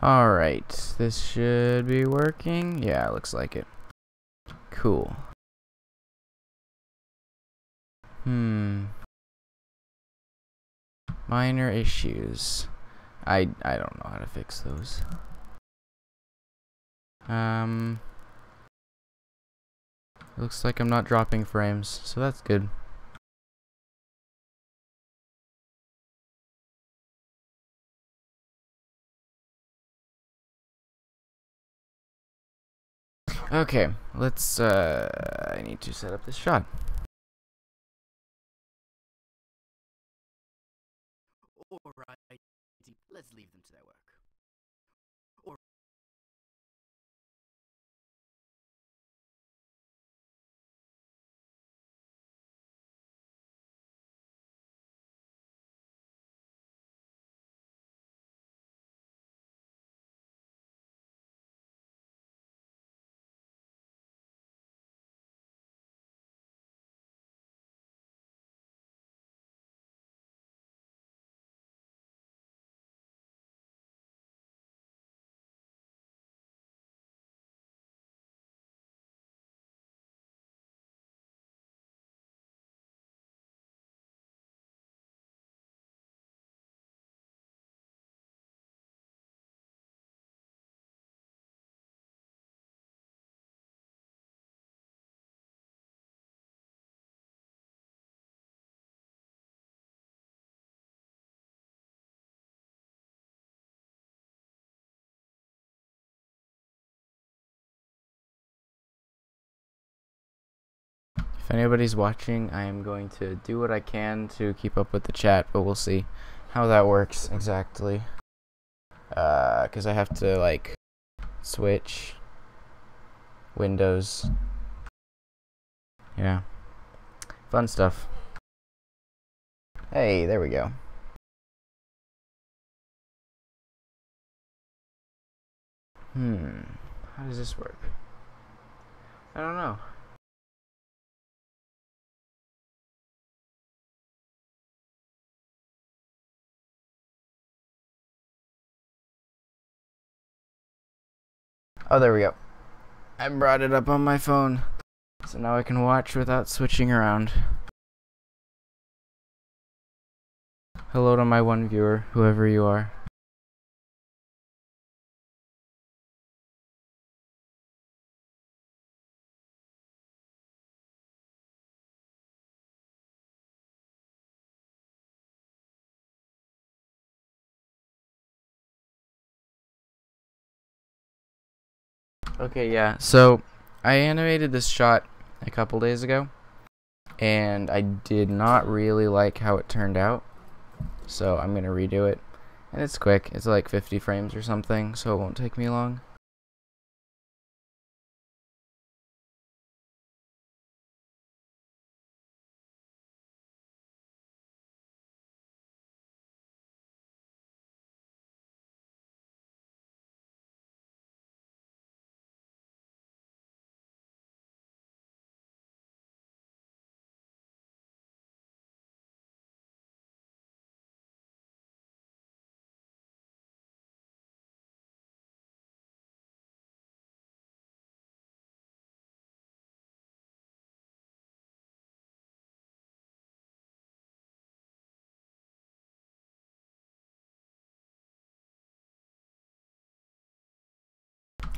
Alright, this should be working. Yeah, looks like it. Cool. Minor issues. I don't know how to fix those. Looks like I'm not dropping frames, so that's good. Okay, let's I need to set up this shot. Alright, let's leave them to their work. If anybody's watching, I am going to do what I can to keep up with the chat, but we'll see how that works exactly. Because I have to, like, switch windows. Yeah. Fun stuff. Hey, there we go. How does this work? I don't know. Oh, there we go. I brought it up on my phone, so now I can watch without switching around. Hello to my one viewer, whoever you are. Okay, yeah, so I animated this shot a couple days ago, and I did not really like how it turned out, so I'm gonna redo it. And it's quick, it's like 50 frames or something, so it won't take me long.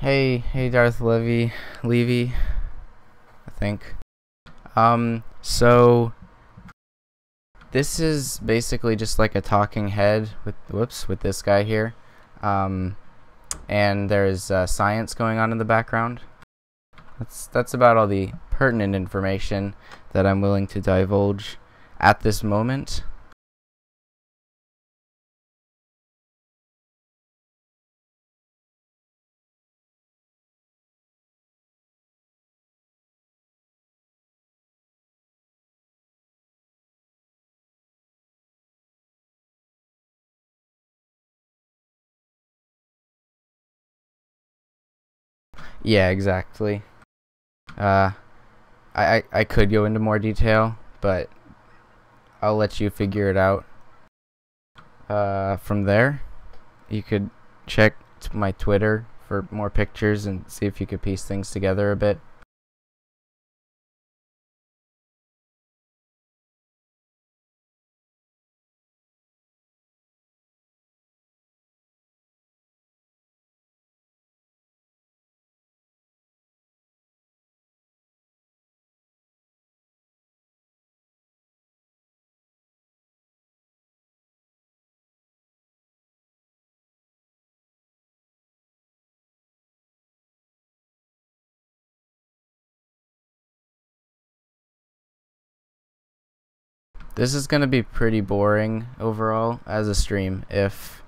Hey Darth Levy, I think. So this is basically just like a talking head with this guy here. And there's science going on in the background. That's about all the pertinent information that I'm willing to divulge at this moment. Yeah, exactly. I could go into more detail, but I'll let you figure it out. From there, you could check my Twitter for more pictures and see if you could piece things together a bit. This is going to be pretty boring overall as a stream if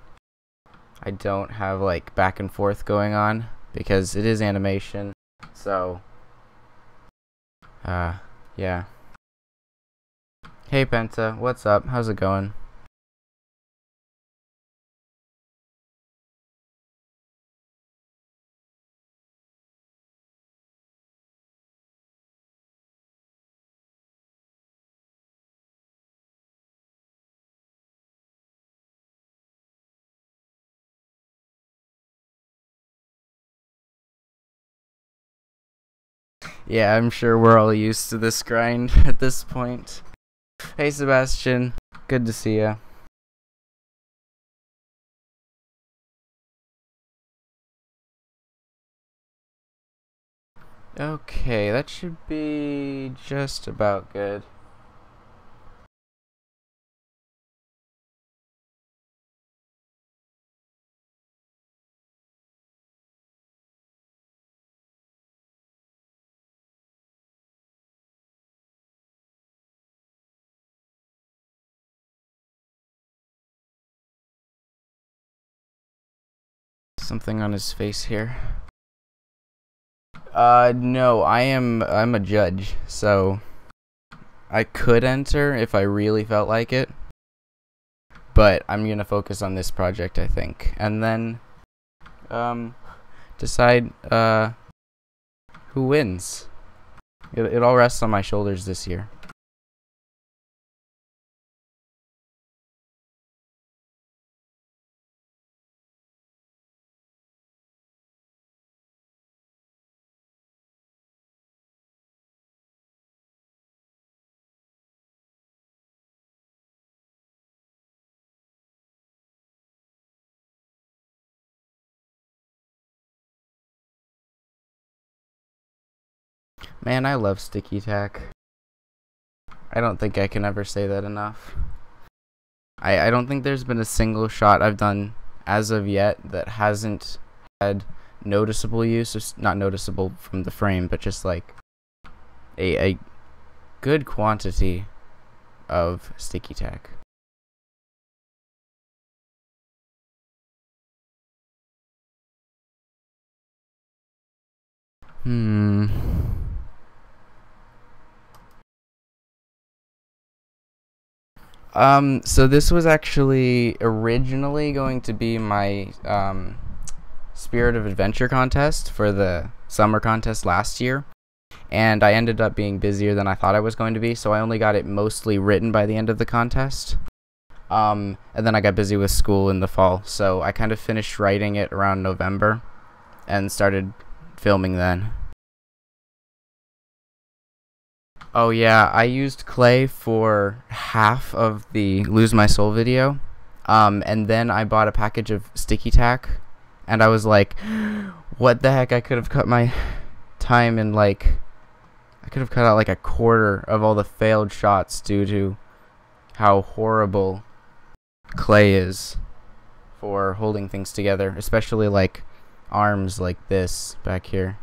I don't have like back and forth going on, because it is animation. So yeah. Hey Penta, what's up? How's it going? Yeah, I'm sure we're all used to this grind at this point. Hey Sebastian, good to see ya. Okay, that should be just about good. Something on his face here. No, I'm a judge, so I could enter if I really felt like it, but I'm gonna focus on this project, I think, and then decide who wins. It all rests on my shoulders this year. Man, I love sticky tack. I don't think I can ever say that enough. I don't think there's been a single shot I've done as of yet that hasn't had noticeable use, or not noticeable from the frame, but just like a good quantity of sticky tack. So this was actually originally going to be my Spirit of Adventure contest for the summer contest last year, and I ended up being busier than I thought I was going to be, so I only got it mostly written by the end of the contest. And then I got busy with school in the fall, so I kind of finished writing it around November and started filming then. Oh yeah, I used clay for half of the Lose My Soul video, and then I bought a package of sticky tack, and I was like, what the heck, I could have cut my time in like, I could have cut out like a quarter of all the failed shots due to how horrible clay is for holding things together, especially like arms like this back here.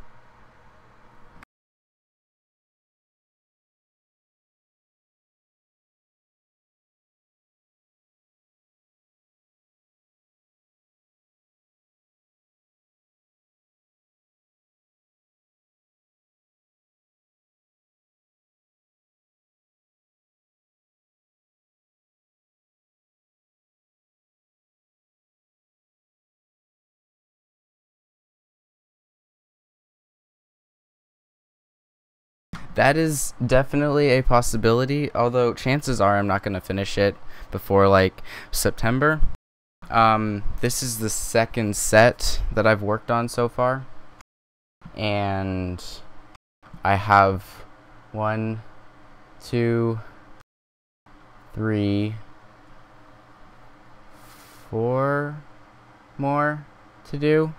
That is definitely a possibility, although chances are I'm not going to finish it before like September. This is the second set that I've worked on so far, and I have 1, 2, 3, 4 more to do.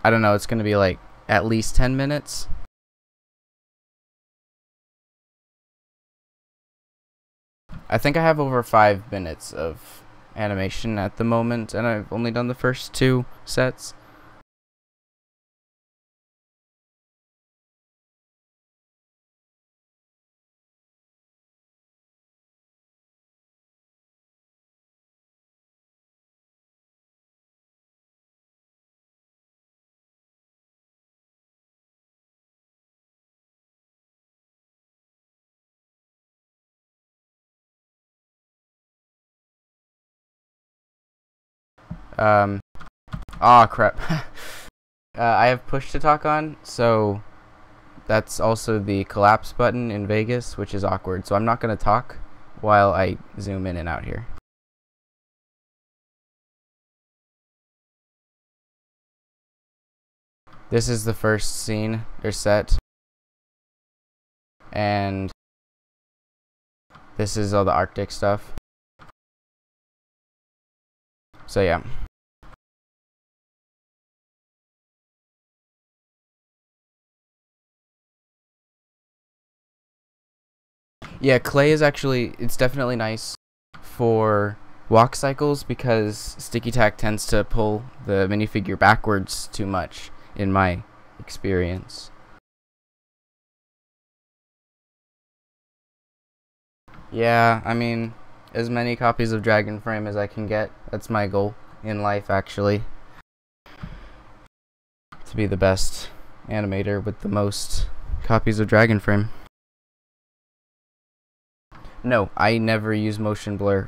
I don't know, it's gonna be like at least 10 minutes. I think I have over 5 minutes of animation at the moment, and I've only done the first 2 sets. Aw, crap. I have push to talk on, so that's also the collapse button in Vegas, which is awkward. So I'm not going to talk while I zoom in and out here. This is the first scene or set, and this is all the Arctic stuff. So yeah. Yeah, clay is actually, it's definitely nice for walk cycles because sticky tack tends to pull the minifigure backwards too much in my experience. Yeah, I mean, as many copies of Dragon Frame as I can get. That's my goal in life, actually. To be the best animator with the most copies of Dragon Frame. No, I never use motion blur.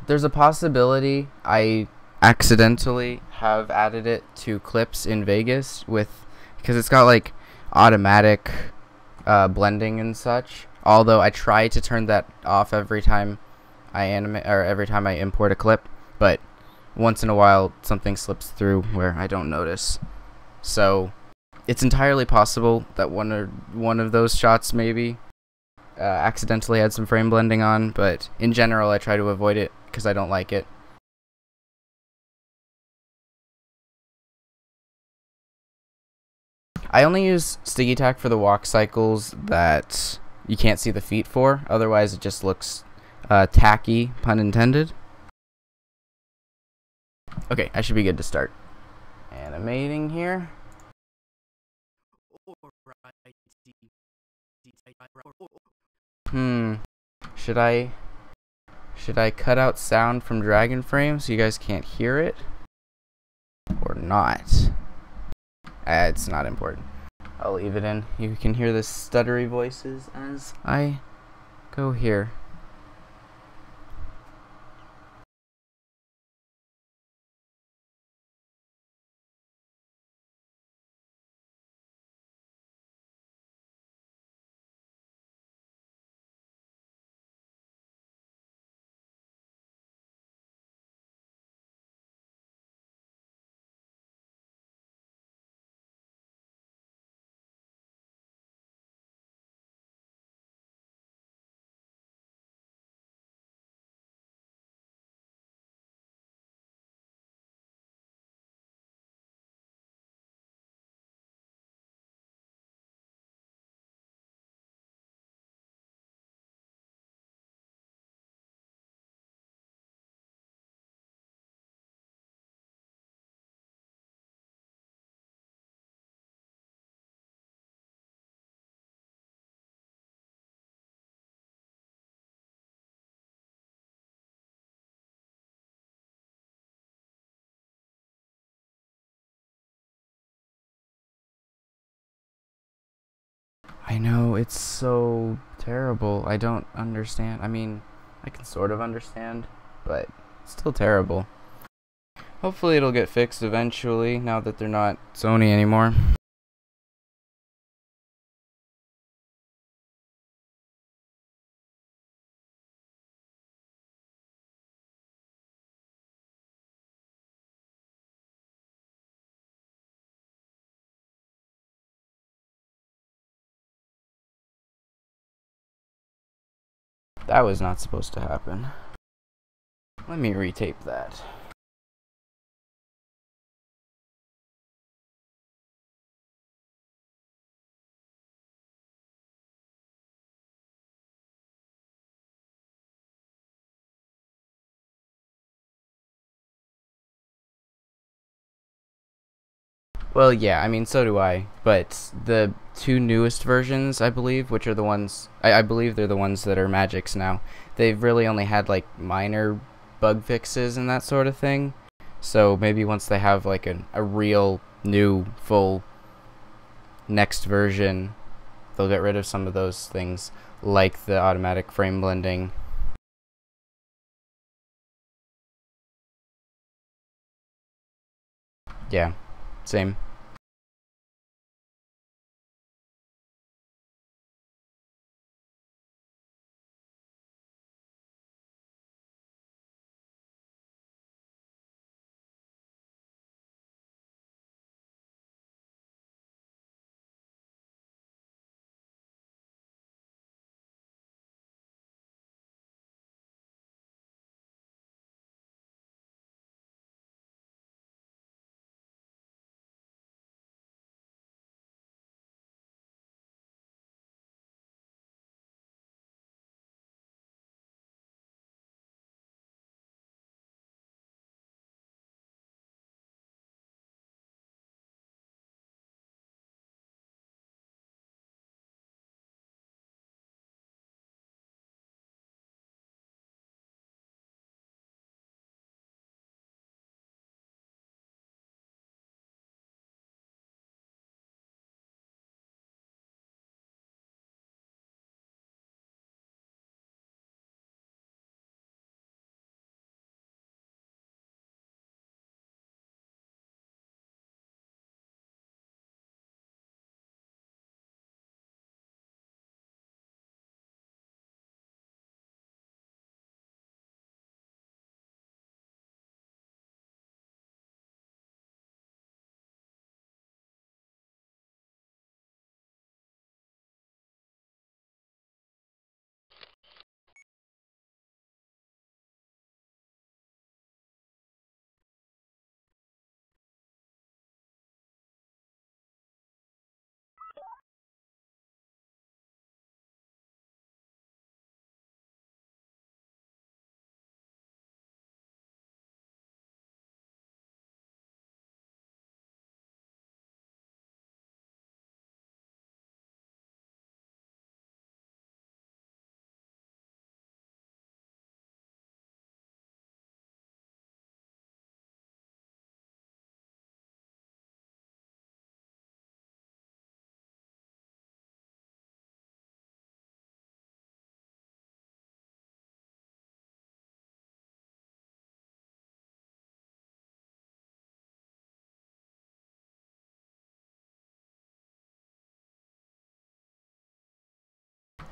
There's a possibility I accidentally have added it to clips in Vegas because it's got like automatic blending and such. Although I try to turn that off every time I animate or every time I import a clip, but once in a while something slips through where I don't notice. So it's entirely possible that one of those shots maybe accidentally had some frame blending on, but in general I try to avoid it because I don't like it. I only use sticky tack for the walk cycles that you can't see the feet for, otherwise it just looks tacky, pun intended. Okay, I should be good to start animating here. Should I cut out sound from Dragon Frame so you guys can't hear it? Or not? It's not important. I'll leave it in. You can hear the stuttery voices as I go here. I know, it's so terrible. I don't understand. I mean, I can sort of understand, but it's still terrible. Hopefully it'll get fixed eventually now that they're not Sony anymore. That was not supposed to happen. Let me retape that. Well, yeah, I mean, so do I. But the two newest versions, I believe, which are the ones I believe they're the ones that are Magics now. They've really only had like minor bug fixes and that sort of thing. So maybe once they have like a real new full next version, they'll get rid of some of those things, like the automatic frame blending. Yeah, same.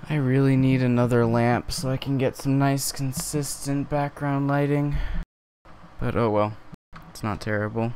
I really need another lamp so I can get some nice consistent background lighting. But oh well, it's not terrible.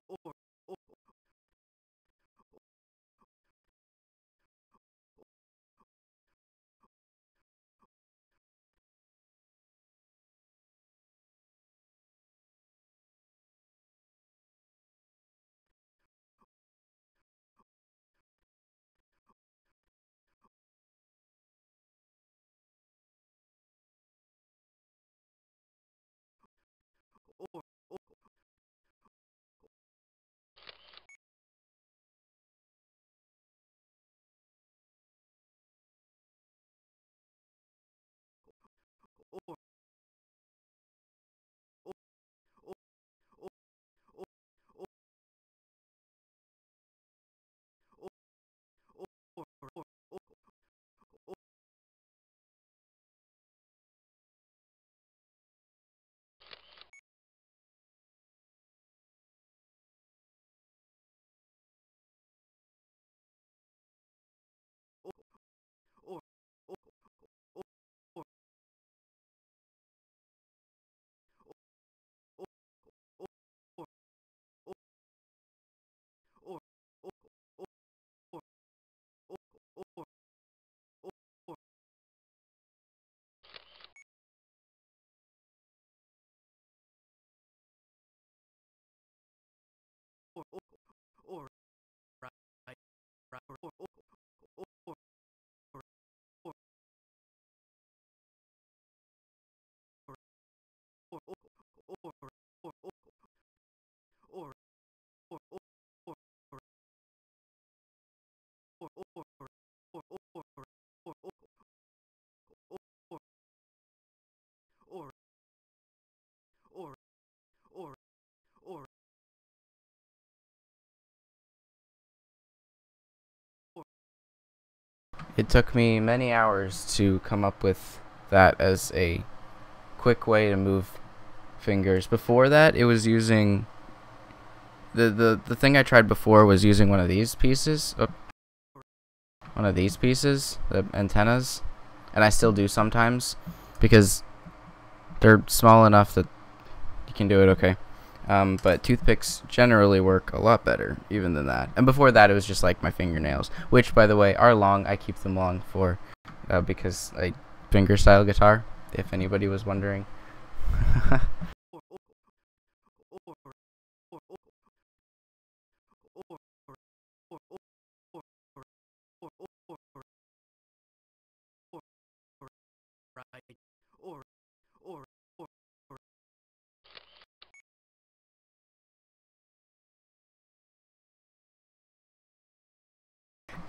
Or, or, or, It took me many hours to come up with that as a quick way to move fingers. Before that, it was using the thing I tried before was using one of these pieces. The antennas, and I still do sometimes because they're small enough that you can do it okay. But toothpicks generally work a lot better even than that. And before that, it was just like my fingernails, which, by the way, are long. I keep them long for because I fingerstyle guitar, if anybody was wondering.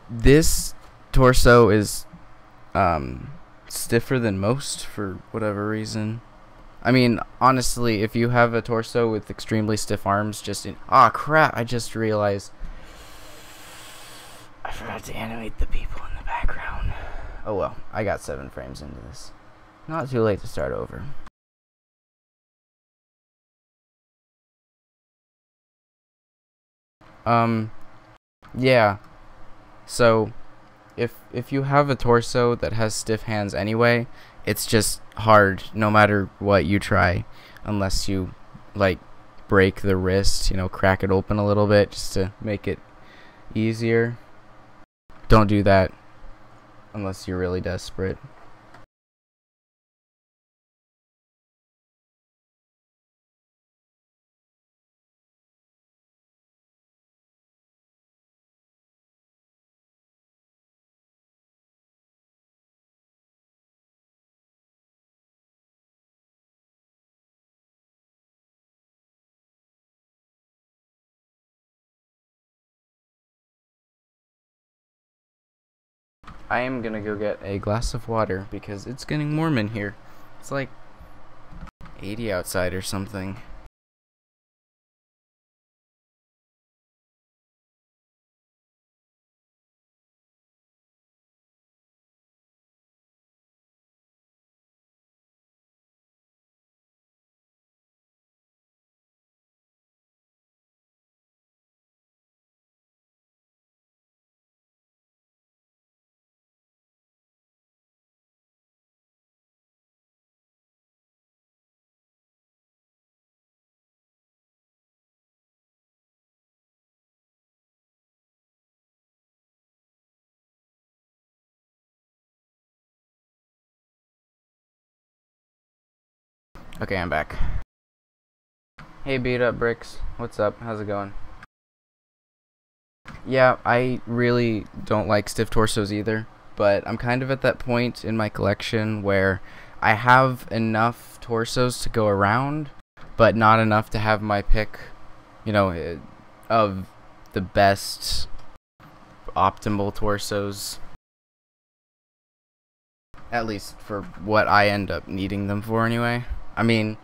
This torso is stiffer than most for whatever reason. I mean, honestly, if you have a torso with extremely stiff arms, ah, crap, I just realized I forgot to animate the people in the background. Oh well, I got 7 frames into this. Not too late to start over. Yeah. So, if you have a torso that has stiff hands anyway, it's just hard no matter what you try, unless you like break the wrist, crack it open a little bit just to make it easier. Don't do that unless you're really desperate. I am gonna go get a glass of water because it's getting warm in here. It's like 80 outside or something. Okay, I'm back. Hey, beat up bricks. What's up? How's it going? Yeah, I really don't like stiff torsos either, but I'm kind of at that point in my collection where I have enough torsos to go around, but not enough to have my pick, of the best optimal torsos. At least for what I end up needing them for anyway. I mean,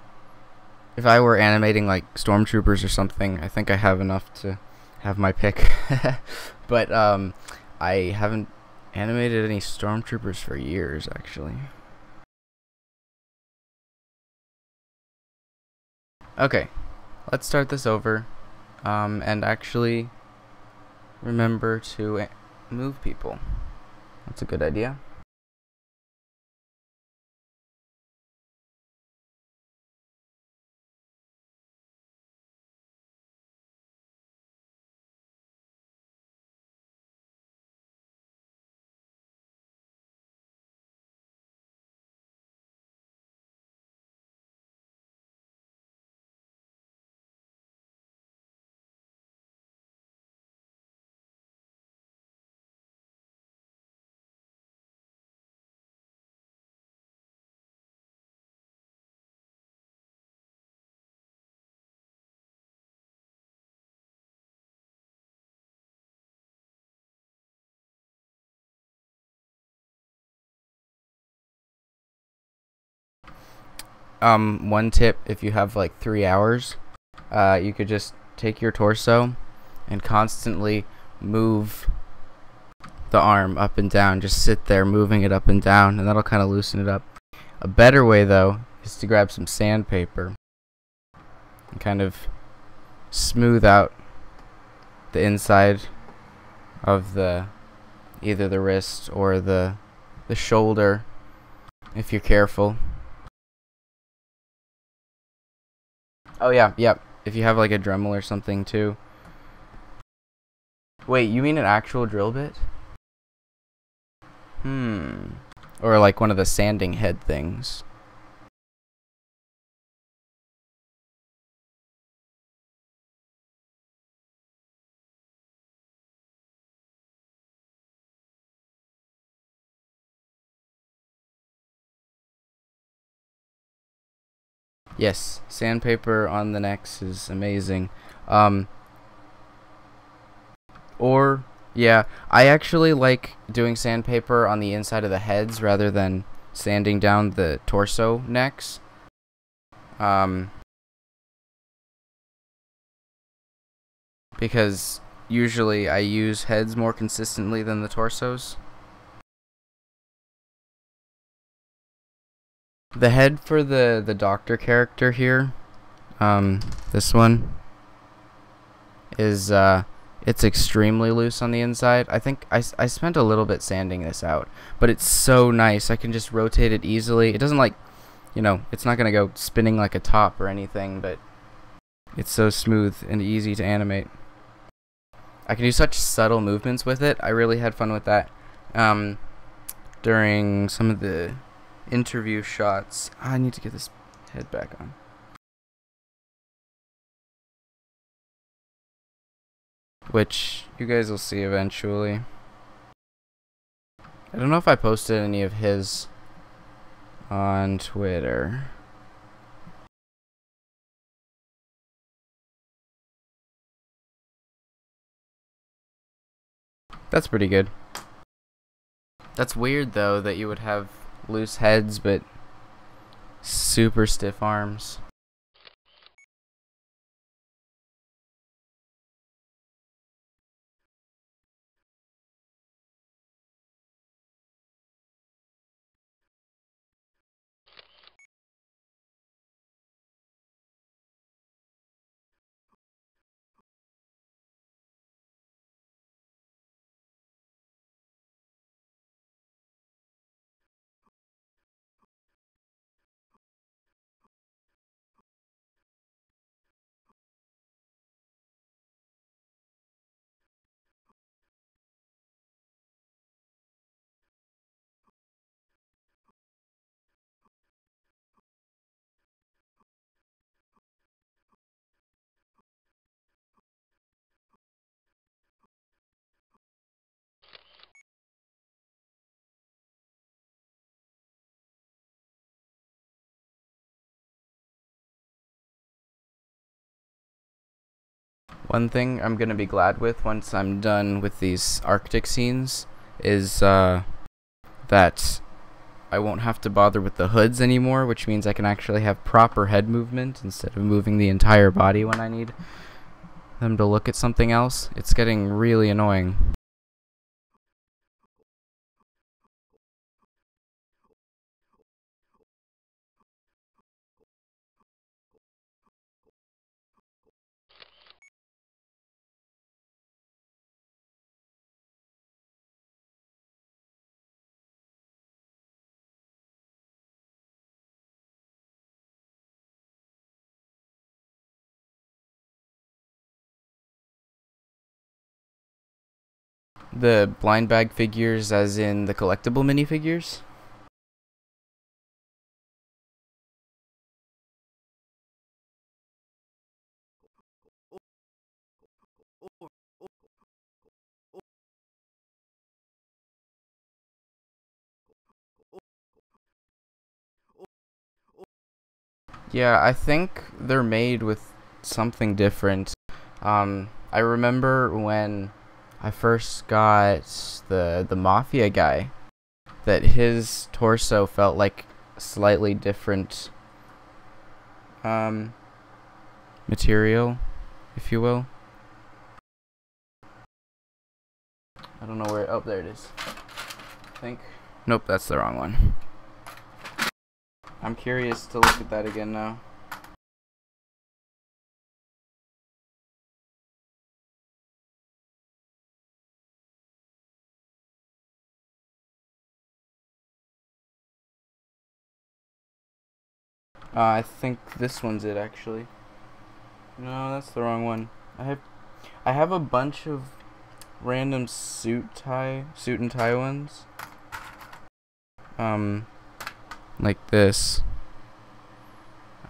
if I were animating like stormtroopers or something, I think I have enough to have my pick. But I haven't animated any stormtroopers for years, actually. Okay, let's start this over, and actually remember to move people. That's a good idea. One tip, if you have like 3 hours, you could just take your torso and constantly move the arm up and down. Just sit there moving it up and down, and that'll kind of loosen it up. A better way, though, is to grab some sandpaper and kind of smooth out the inside of either the wrist or the shoulder, if you're careful. Oh yeah, yep. If you have like a Dremel or something too. Wait, you mean an actual drill bit? Or like one of the sanding head things. Yes, sandpaper on the necks is amazing. Or, yeah, I actually like doing sandpaper on the inside of the heads rather than sanding down the torso necks. Because usually I use heads more consistently than the torsos. The head for the doctor character here, this one, is, it's extremely loose on the inside. I think I spent a little bit sanding this out, but it's so nice. I can just rotate it easily. It doesn't like, you know, it's not going to go spinning like a top or anything, but it's so smooth and easy to animate. I can do such subtle movements with it. I really had fun with that during some of the interview shots. I need to get this head back on. Which you guys will see eventually. I don't know if I posted any of his on Twitter. That's pretty good. That's weird though that you would have loose heads but super stiff arms. One thing I'm gonna be glad with once I'm done with these Arctic scenes is that I won't have to bother with the hoods anymore, which means I can actually have proper head movement instead of moving the entire body when I need them to look at something else. It's getting really annoying. The blind bag figures as in the collectible minifigures? Yeah, I think they're made with something different. I remember when I first got the Mafia guy, that his torso felt like slightly different material, if you will. I don't know where. Oh, there it is. I think. Nope, that's the wrong one. I'm curious to look at that again now. I think this one's it actually. No, that's the wrong one. I have a bunch of random suit and tie ones. Like this.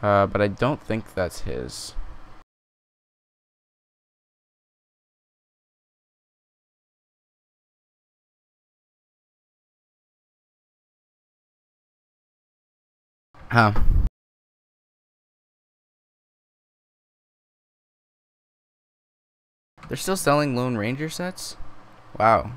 But I don't think that's his. Huh. They're still selling Lone Ranger sets? Wow.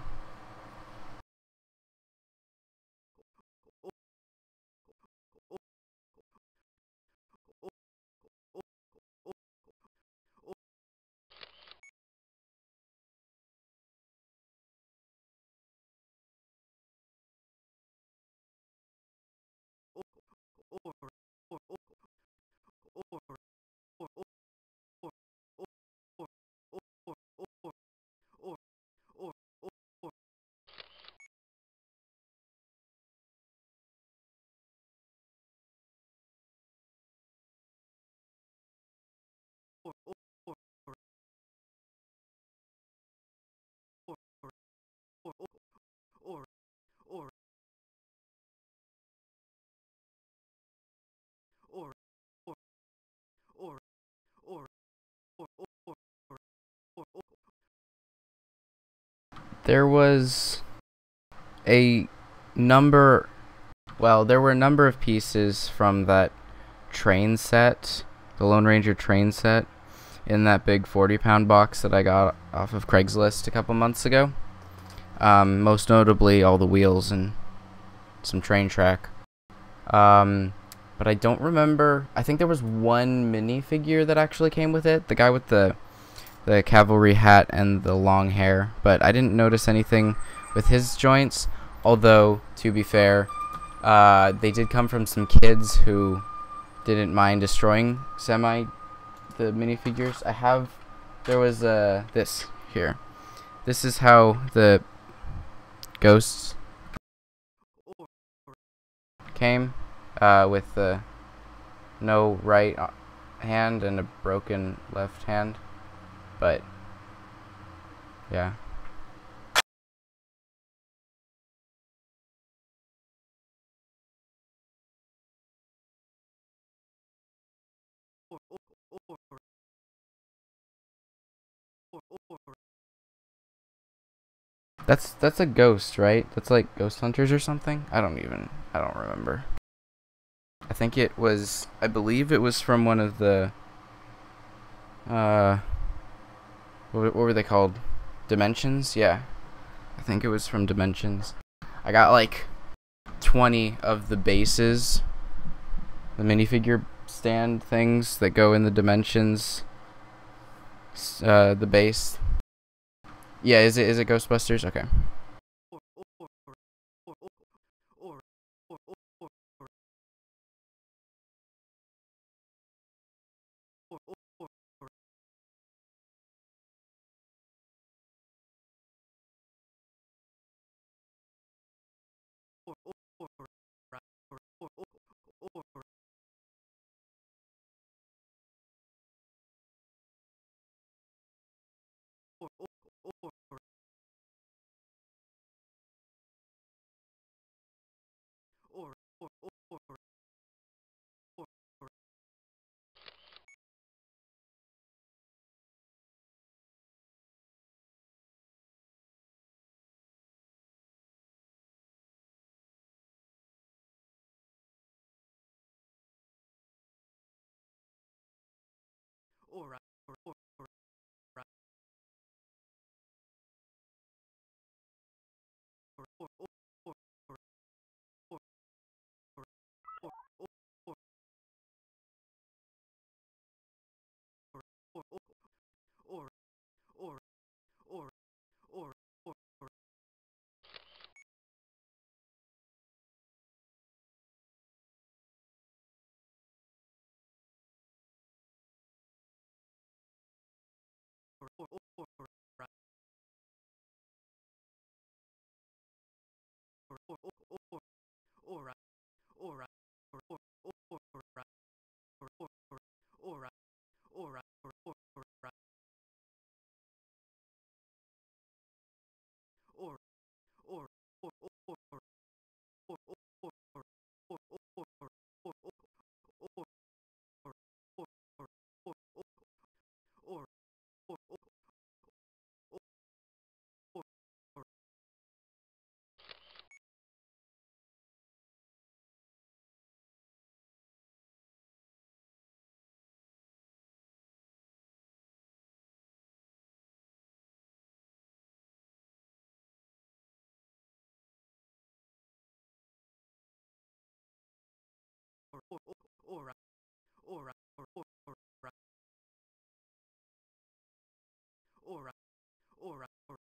There was a number. Well, there were a number of pieces from that train set, the Lone Ranger train set, in that big 40-pound box that I got off of Craigslist a couple months ago. Most notably, all the wheels and some train track. But I don't remember. I think there was one minifigure that actually came with it. The guy with the cavalry hat and the long hair. But I didn't notice anything with his joints. Although, to be fair, they did come from some kids who didn't mind destroying the minifigures. There was this here. This is how the ghosts came, with no right hand and a broken left hand. But yeah. That's a ghost, right? That's like Ghost Hunters or something. I don't remember. I believe it was from one of the uh what were they called? Dimensions? Yeah. I think it was from Dimensions. I got like 20 of the bases, the minifigure stand things that go in the Dimensions, the base. Yeah, is it Ghostbusters? Okay.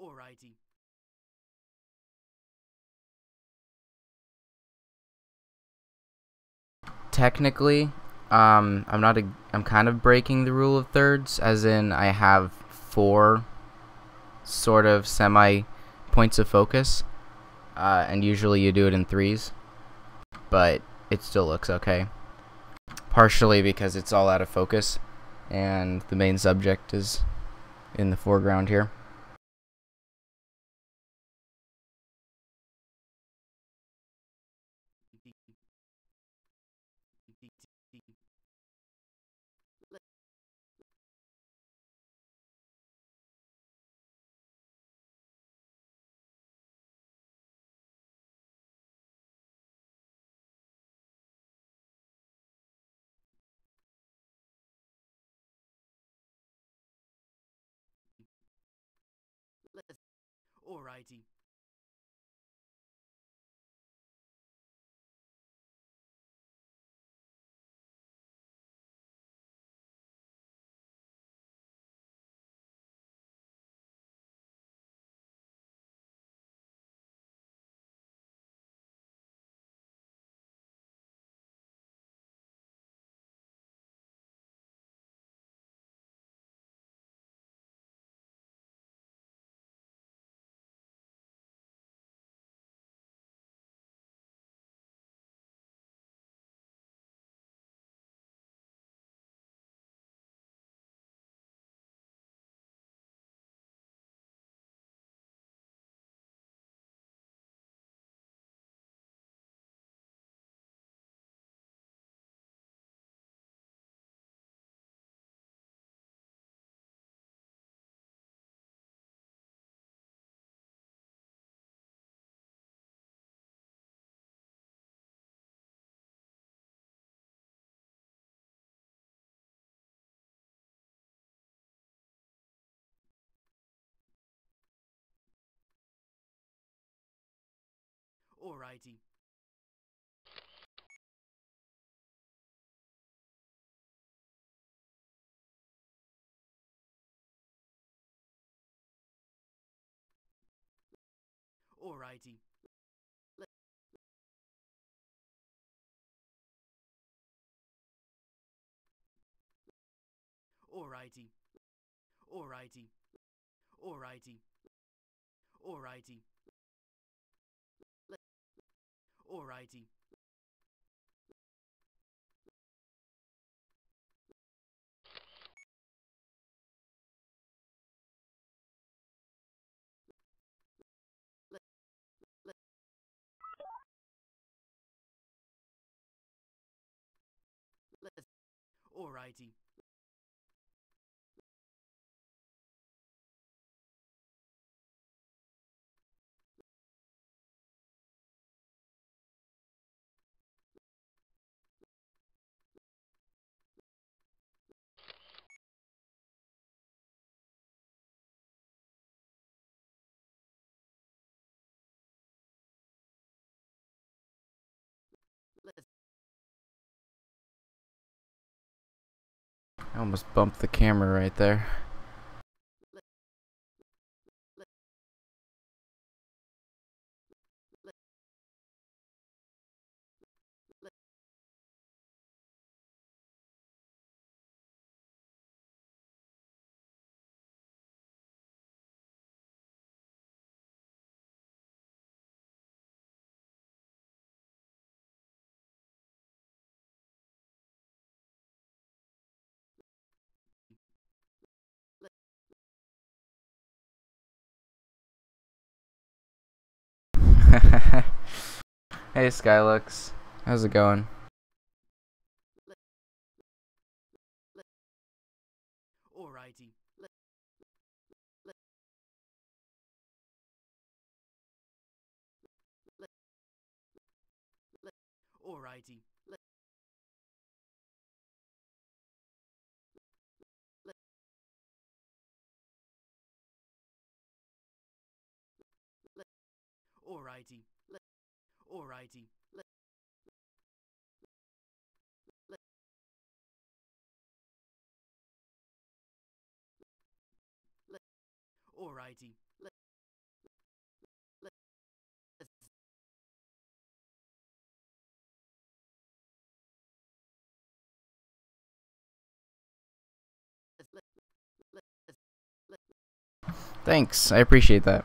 Alrighty. Technically, I'm kind of breaking the rule of thirds, as in I have 4 sort of semi points of focus, and usually you do it in 3s, but it still looks okay. Partially because it's all out of focus, and the main subject is in the foreground here. Alrighty. Alrighty. Alrighty. Alrighty. Alrighty. Alrighty. Alrighty. Alrighty. Alrighty. I almost bumped the camera right there. Hey Skylux, how's it going? Alrighty. Alrighty. Alrighty. Alrighty. Alrighty. Thanks, I appreciate that.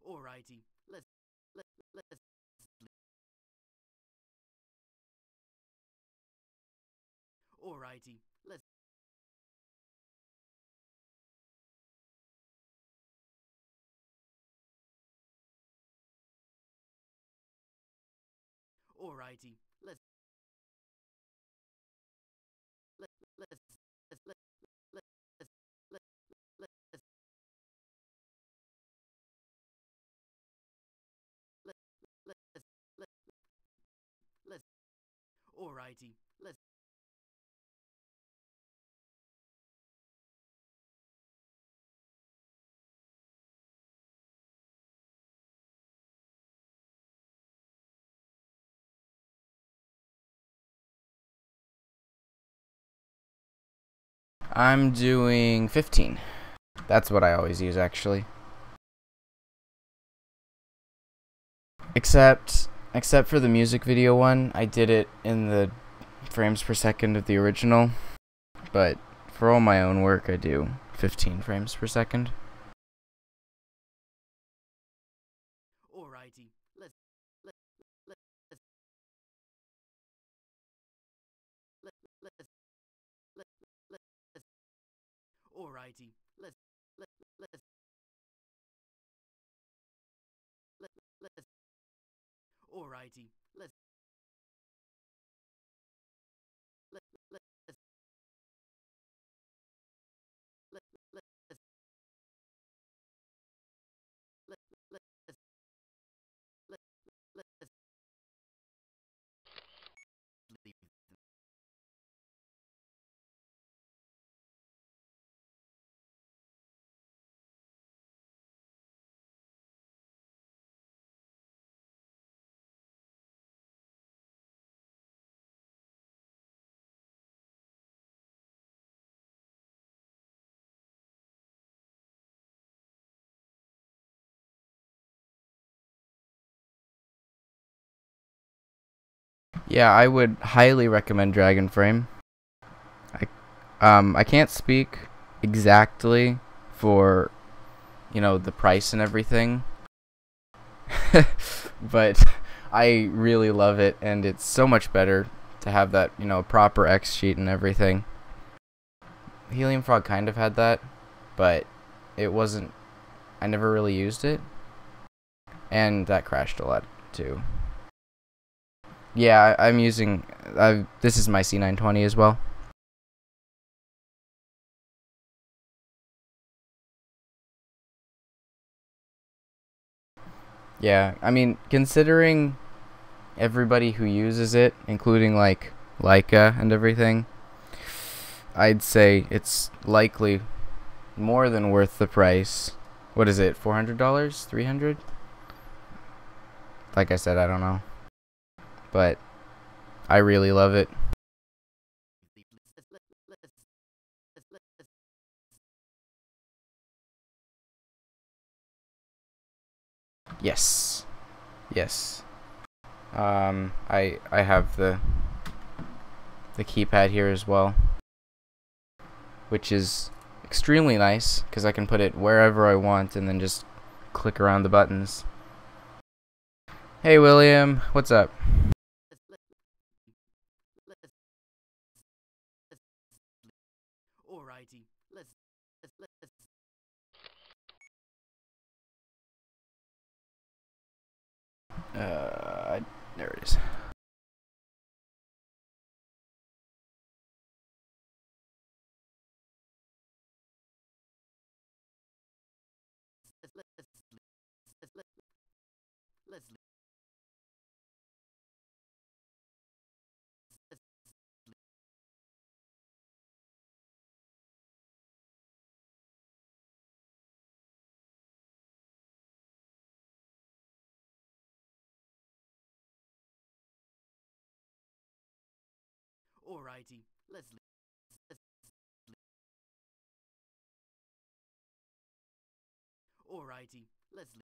Alrighty, let's alrighty, let's alrighty, let's let's let's alrighty, let's I'm doing 15. That's what I always use, actually. Except for the music video one, I did it in the frames per second of the original, but for all my own work, I do 15 frames per second. alrighty, let's let's alrighty, let's let's alrighty, let's let's let's let's let's leave them. Yeah, I would highly recommend Dragon Frame. I can't speak exactly for, the price and everything, but I really love it, and it's so much better to have that, proper X sheet and everything. Helium Frog kind of had that, but it wasn't, I never really used it, and that crashed a lot too. Yeah, I'm using, this is my C920 as well. Yeah, I mean, considering everybody who uses it, including like Leica and everything, I'd say it's likely more than worth the price. What is it? $400? 300? Like I said, I don't know, but I really love it. Yes. Yes. I have the keypad here as well, which is extremely nice because I can put it wherever I want and then just click around the buttons. Hey William, what's up? Alrighty, let's There it is. let's alrighty, let's Alrighty, let's leave.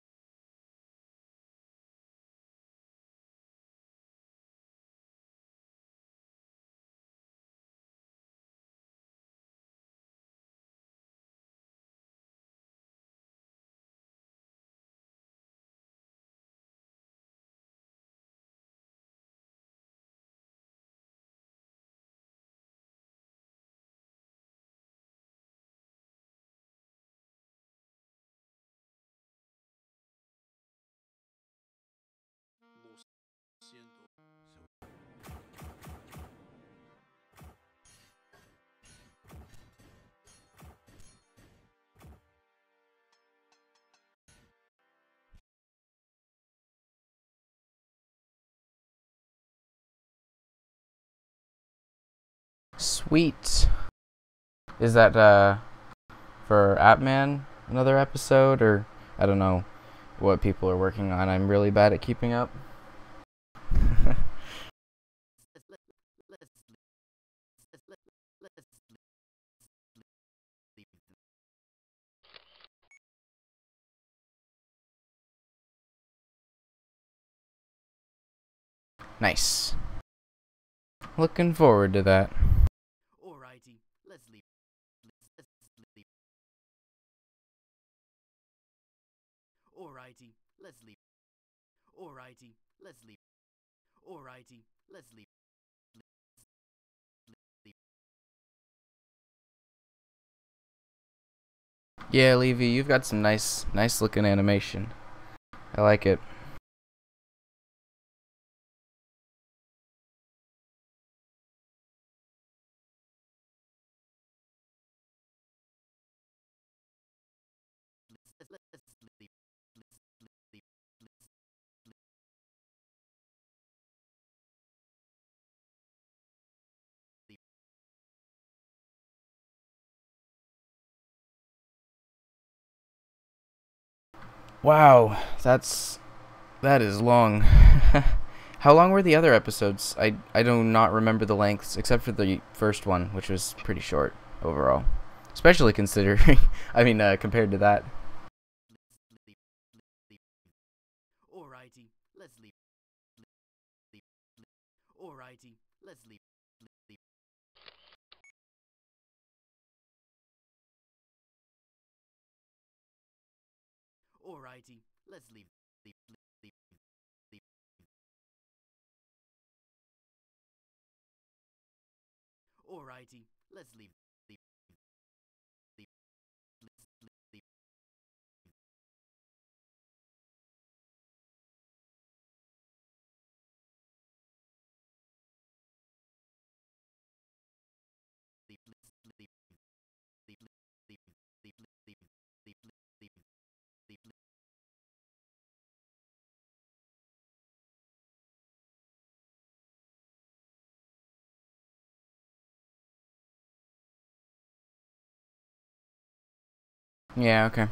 Lo siento. Sweet. Is that for Appman another episode, or I don't know what people are working on. I'm really bad at keeping up. Nice. Looking forward to that. Alrighty, let's leave. Let's leave. Alrighty, let's leave. Alrighty, let's leave. Alrighty, let's leave. Yeah, Levy, you've got some nice looking animation. I like it. Let's leave. Wow, that is long. How long were the other episodes? I do not remember the lengths except for the first one, which was pretty short overall. Especially considering, compared to that. Alrighty, let's leave. Alrighty, let's leave. Alrighty, let's leave. Alrighty, let's leave. Yeah, okay.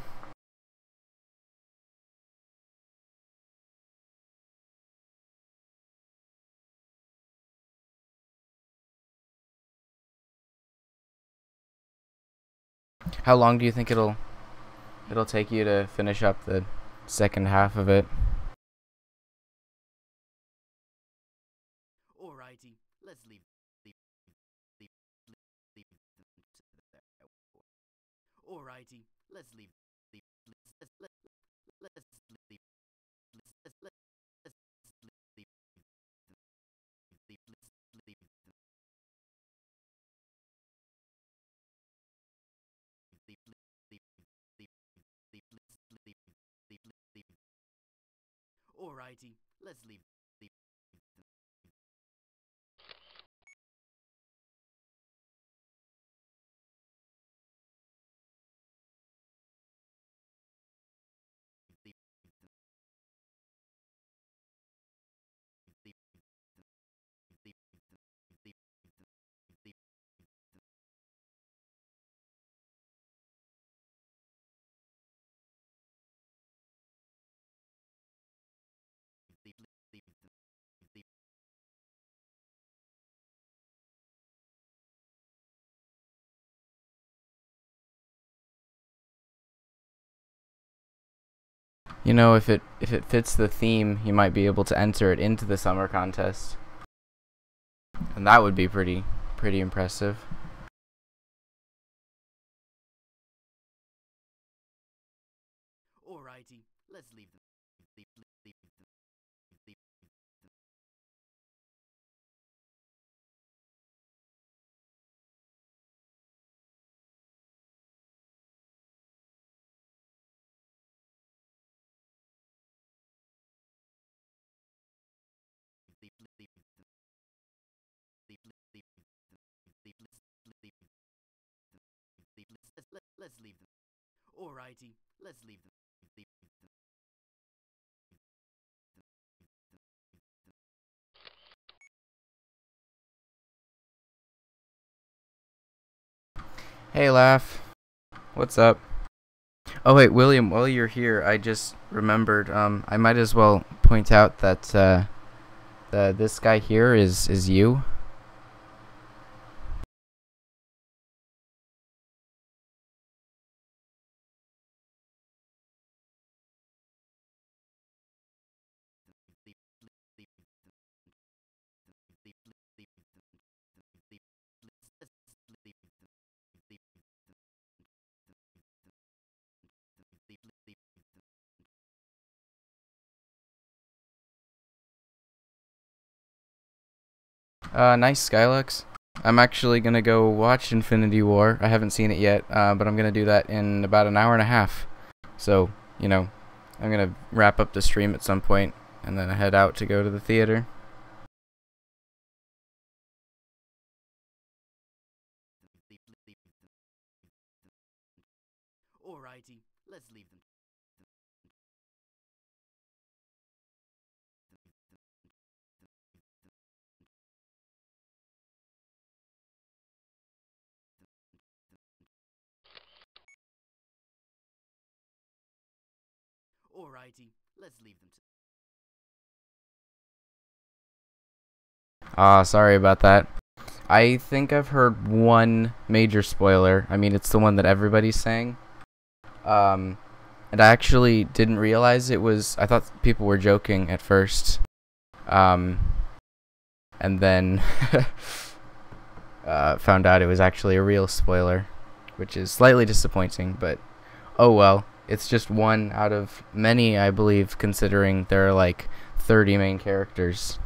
How long do you think it'll take you to finish up the second half of it? Alrighty, let's leave. Alrighty, let's leave. Let's leave. Alrighty, let's leave. You know, if it fits the theme, you might be able to enter it into the summer contest, and that would be pretty impressive. Alrighty, let's leave them. Let's leave them. Alrighty, let's leave them. Hey, Laugh. What's up? Oh wait, William, while you're here, I just remembered, I might as well point out that this guy here is you. Nice, Skylux. I'm actually gonna go watch Infinity War. I haven't seen it yet, but I'm gonna do that in about an hour and a half. So, you know, I'm gonna wrap up the stream at some point, and then head out to go to the theater. Alrighty, let's leave them. Alrighty, let's leave them. Sorry about that. I think I've heard one major spoiler. I mean, it's the one that everybody's saying. And I actually didn't realize it was. I thought people were joking at first. And then found out it was actually a real spoiler, which is slightly disappointing, but oh well. It's just one out of many, I believe, considering there are like 30 main characters.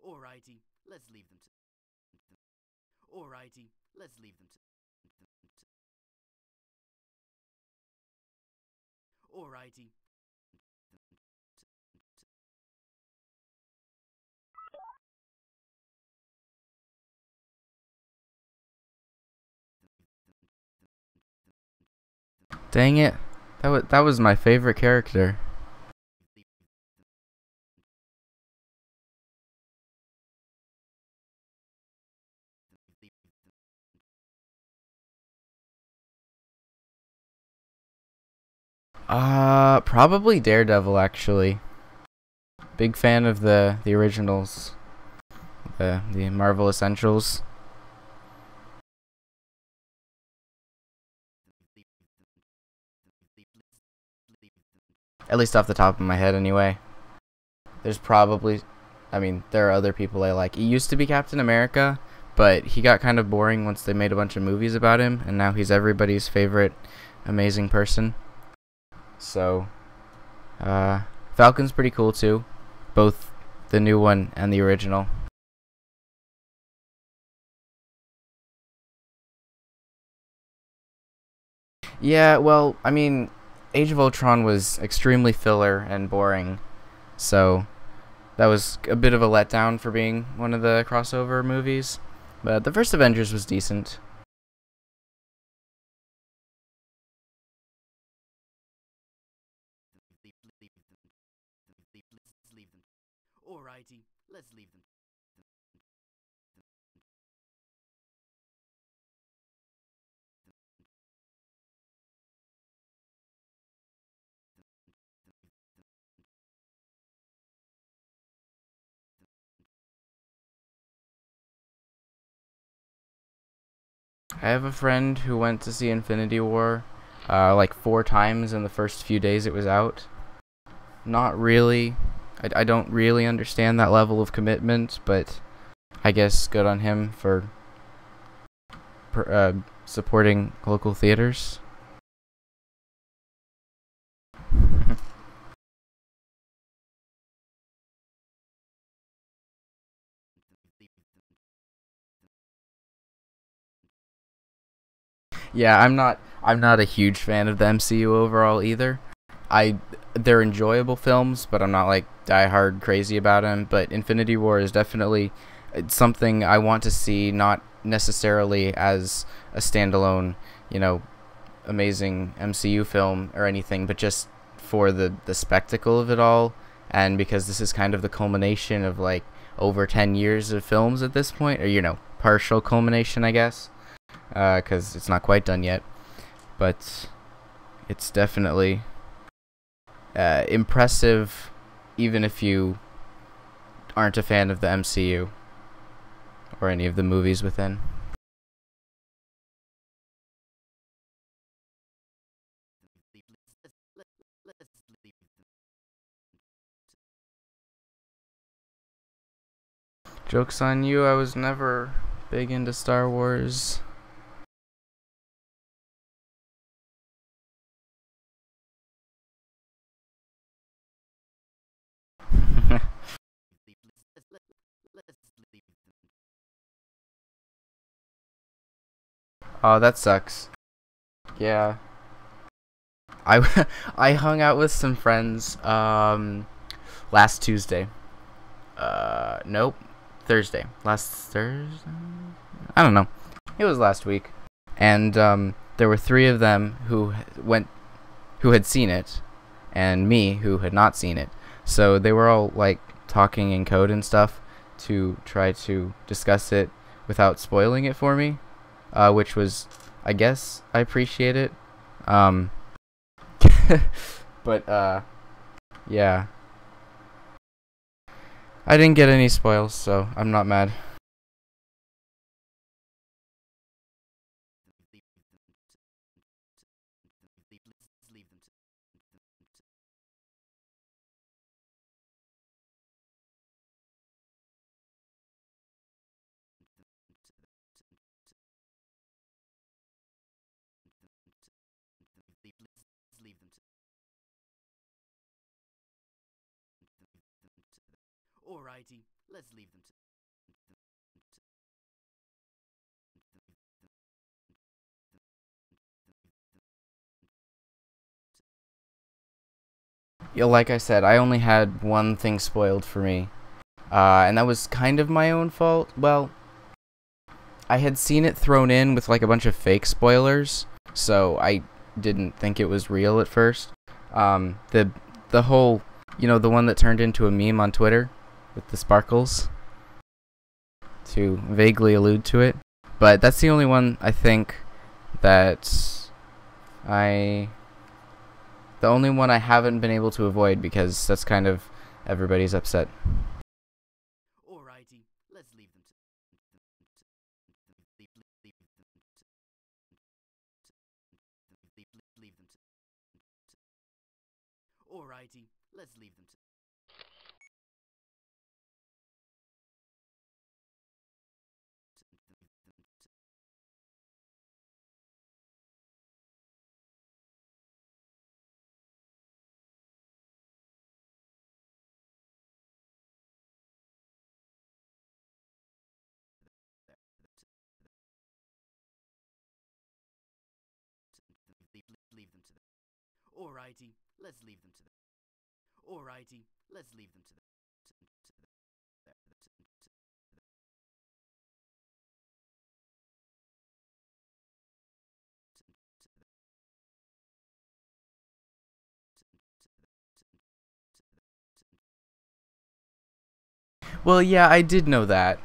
Alrighty, let's leave them. Alrighty, let's leave them. Alrighty. Dang it. That was my favorite character. Probably Daredevil actually. Big fan of the originals. The Marvel Essentials. At least off the top of my head anyway. There's probably, I mean, there are other people I like. He used to be Captain America, but he got kind of boring once they made a bunch of movies about him, and now he's everybody's favorite amazing person. So, Falcon's pretty cool too. Both the new one and the original. Yeah, well, I mean, Age of Ultron was extremely filler and boring, so that was a bit of a letdown for being one of the crossover movies. But the first Avengers was decent. Alrighty, let's leave them. I have a friend who went to see Infinity War like 4 times in the first few days it was out. Not really. I don't really understand that level of commitment, but I guess good on him for supporting local theaters. Yeah, I'm not a huge fan of the MCU overall either. I They're enjoyable films, but I'm not like die-hard crazy about them. But Infinity War is definitely something I want to see, not necessarily as a standalone, you know, amazing MCU film or anything, but just for the spectacle of it all, and because this is kind of the culmination of like over 10 years of films at this point, or partial culmination, I guess, because it's not quite done yet, but it's definitely impressive, even if you aren't a fan of the MCU or any of the movies within. Joke's on you, I was never big into Star Wars. Oh, that sucks. Yeah. I I hung out with some friends last Tuesday. Nope. Thursday. Last Thursday? I don't know. It was last week. And there were 3 of them who had seen it, and me who had not seen it. So they were all like talking in code and stuff to try to discuss it without spoiling it for me, which was, I guess, I appreciate it. But yeah, I didn't get any spoils, so I'm not mad. Alrighty, let's leave them to. Yeah, like I said, I only had one thing spoiled for me, and that was kind of my own fault. Well, I had seen it thrown in with like a bunch of fake spoilers, so I didn't think it was real at first. The whole, the one that turned into a meme on Twitter with the sparkles, to vaguely allude to it. But that's the only one I think that I the only one I haven't been able to avoid, because that's kind of everybody's upset. Alrighty, let's leave them to. Leave them to. Alrighty, let's leave them to. Leave them to them. Alrighty, let's leave them to them. Alrighty, let's leave them to them. Well, yeah, I did know that,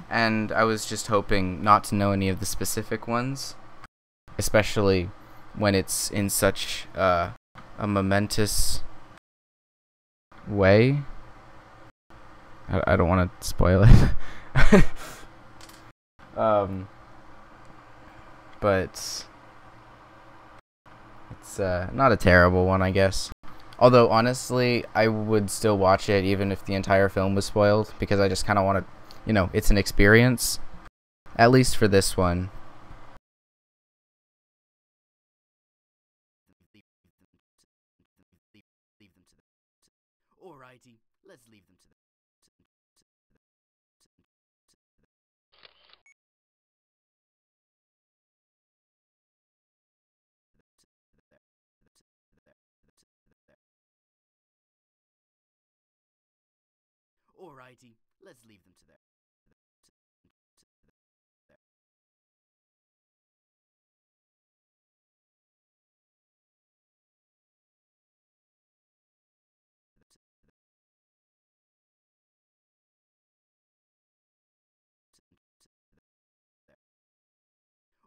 and I was just hoping not to know any of the specific ones, especially when it's in such a momentous way. I don't want to spoil it. but it's not a terrible one, I guess. Although honestly, I would still watch it even if the entire film was spoiled, because I just kind of want to, it's an experience, at least for this one. Leave them to them. Alrighty, let's leave them to them. Alrighty, let's leave them to them.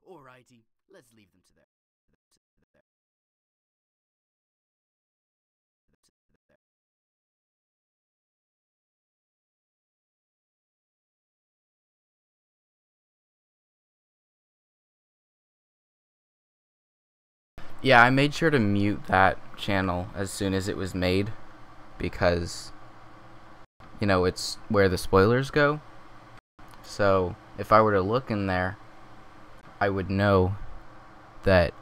Alrighty, let's leave them to them. Yeah, I made sure to mute that channel as soon as it was made, because it's where the spoilers go. So if I were to look in there, I would know that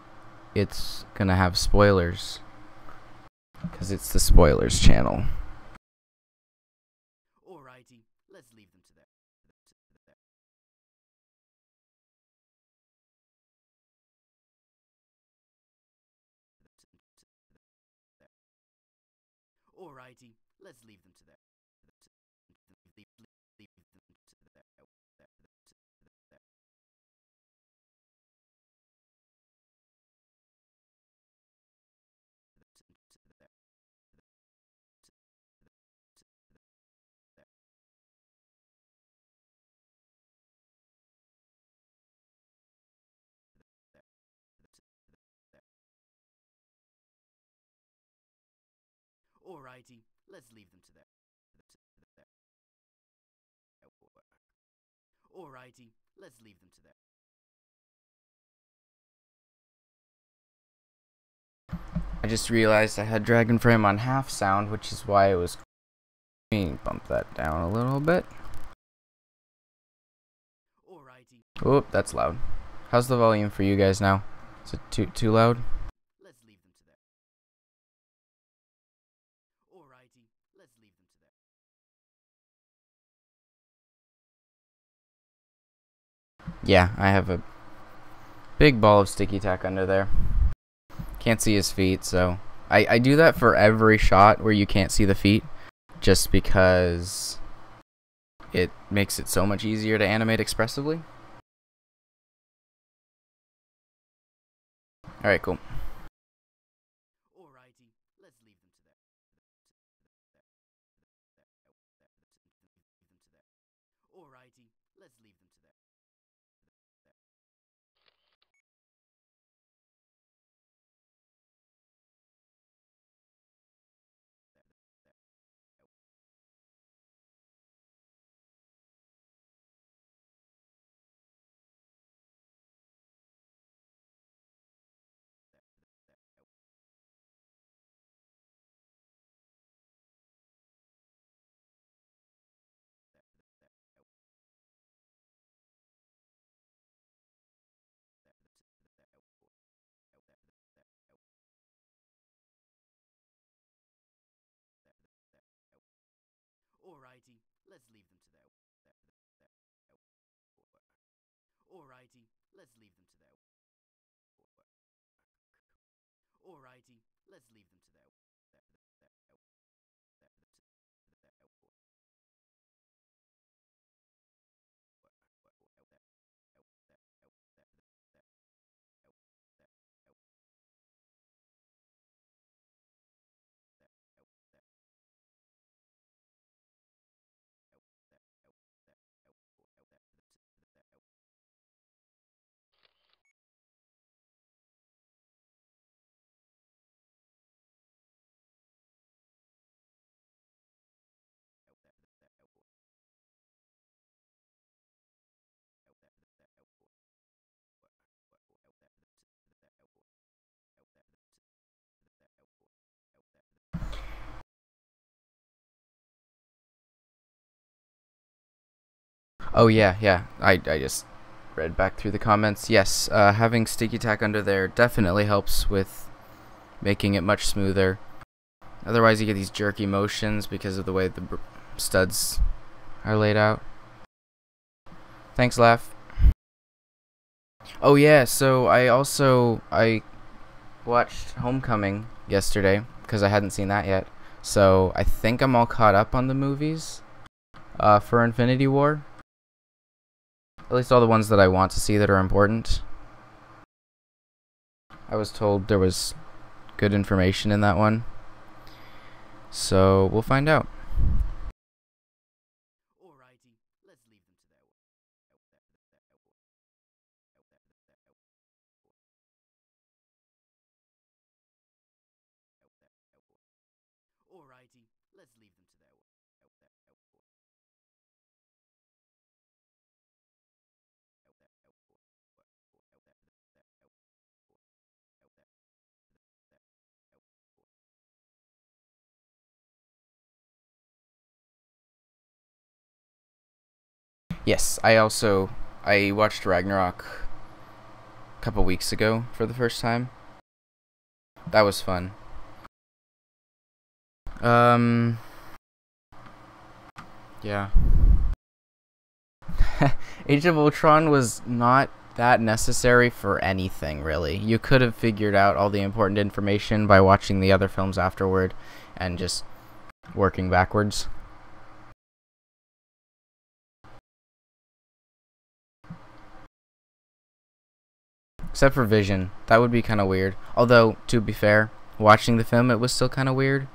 it's gonna have spoilers, because it's the spoilers channel. Alrighty, let's leave them to them. Alrighty, let's leave them to them. Alrighty, let's leave them to them. Alrighty, let's leave them to them. I just realized I had Dragon Frame on half sound, which is why it was. Let me bump that down a little bit. Alrighty. Oop, that's loud. How's the volume for you guys now? Is it too loud? Let's leave them to them. Alrighty, let's leave them to them. Yeah, I have a big ball of sticky tack under there. Can't see his feet, so I do that for every shot where you can't see the feet, just because it makes it so much easier to animate expressively. Alright, cool. Alrighty, let's leave them to them. Alrighty, let's leave them to them. Alrighty, let's leave them to them. Alrighty, let's leave them to them. Alrighty, let's leave them to them. Oh yeah, yeah. I just read back through the comments. Yes, having sticky tack under there definitely helps with making it much smoother. Otherwise, you get these jerky motions because of the way the studs are laid out. Thanks, Laugh. Oh yeah, so I watched Homecoming yesterday because I hadn't seen that yet. So I think I'm all caught up on the movies for Infinity War. At least all the ones that I want to see that are important. I was told there was good information in that one. So we'll find out. Alrighty, let's leave them to their work. Alrighty, let's leave them to their work. Yes, I watched Ragnarok a couple weeks ago for the first time. That was fun. Yeah. Age of Ultron was not that necessary for anything, really. You could have figured out all the important information by watching the other films afterward and just working backwards. Except for Vision. That would be kind of weird. Although, to be fair, watching the film, it was still kind of weird.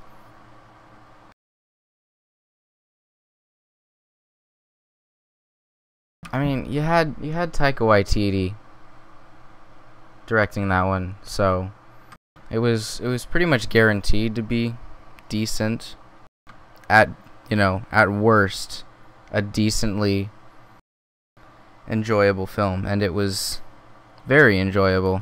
I mean, you had Taika Waititi directing that one, so it was pretty much guaranteed to be decent. At at worst, a decently enjoyable film, and it was very enjoyable.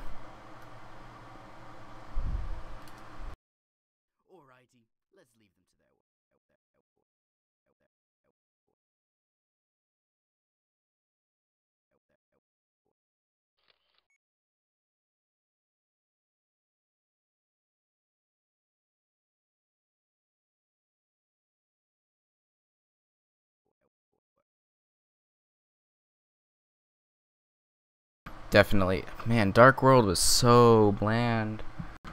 Alrighty, let's leave them to their work. Definitely. Man, Dark World was so bland.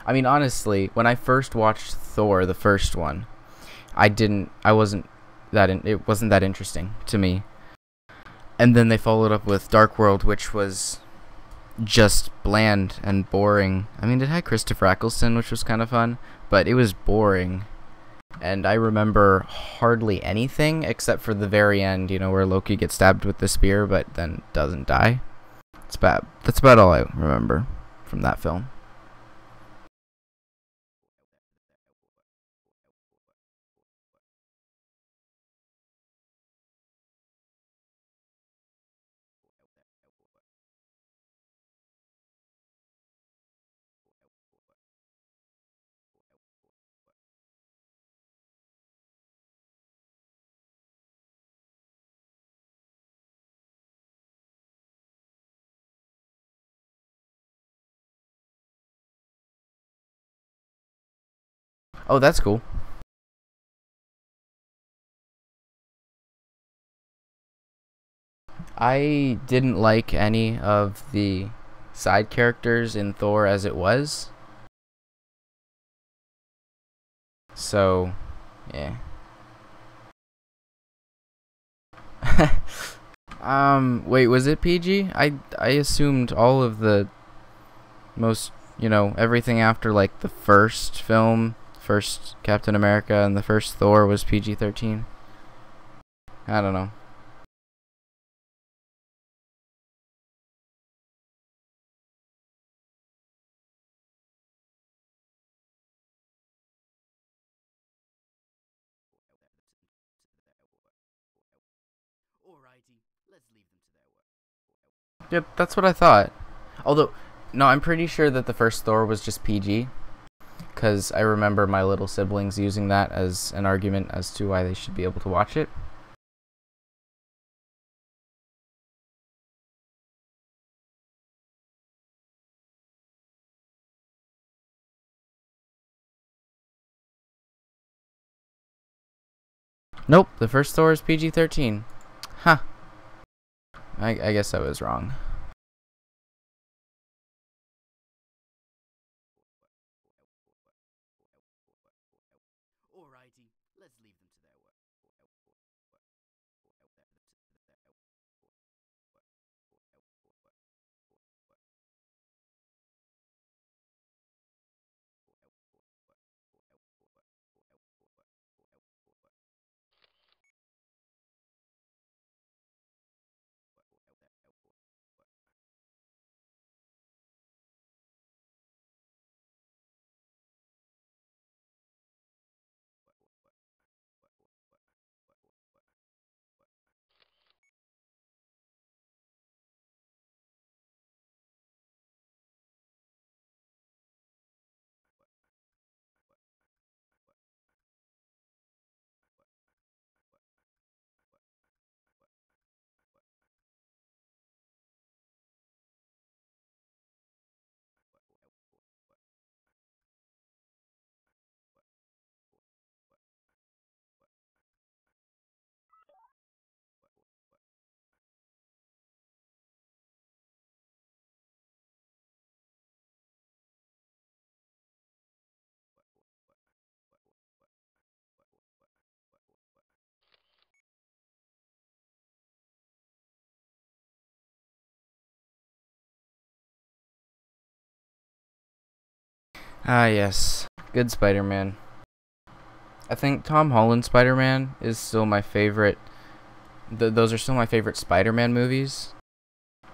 I mean, honestly, when I first watched Thor, the first one, I wasn't it wasn't that interesting to me. And then they followed up with Dark World, which was just bland and boring. I mean, it had Christopher Eccleston, which was kind of fun, but it was boring. And I remember hardly anything except for the very end, where Loki gets stabbed with the spear but then doesn't die. It's bad. That's about all I remember from that film. Oh, that's cool. I didn't like any of the side characters in Thor as it was. So, yeah. Wait, was it PG? I assumed all of the most, everything after like the first film, first Captain America and the first Thor was PG-13. I don't know. Alrighty, let's leave them to their work. Yep, that's what I thought. Although, no, I'm pretty sure that the first Thor was just PG, because I remember my little siblings using that as an argument as to why they should be able to watch it. Nope, the first Thor is PG-13. Huh. I guess I was wrong. Alrighty, let's leave them to their work. Ah, yes. Good Spider-Man. I think Tom Holland's Spider-Man is still my favorite. Those are still my favorite Spider-Man movies.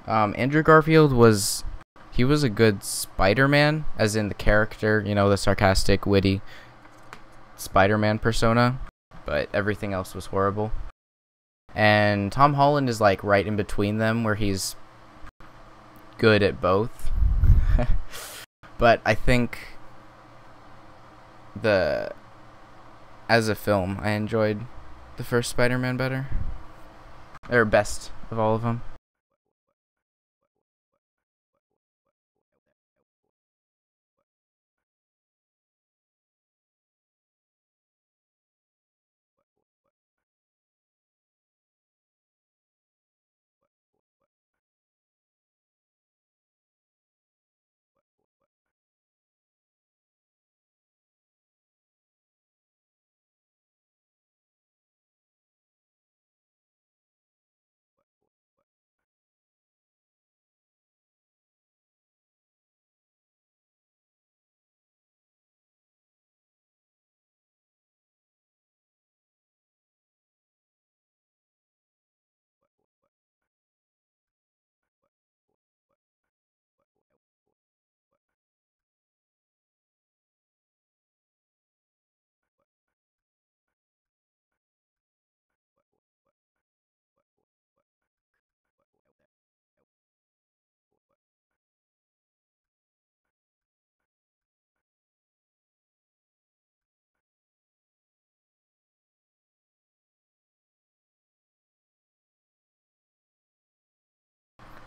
Andrew Garfield he was a good Spider-Man, as in the character, the sarcastic, witty Spider-Man persona, but everything else was horrible. And Tom Holland is like right in between them, where he's good at both. But I think as a film, I enjoyed the first Spider-Man better, or best of all of them.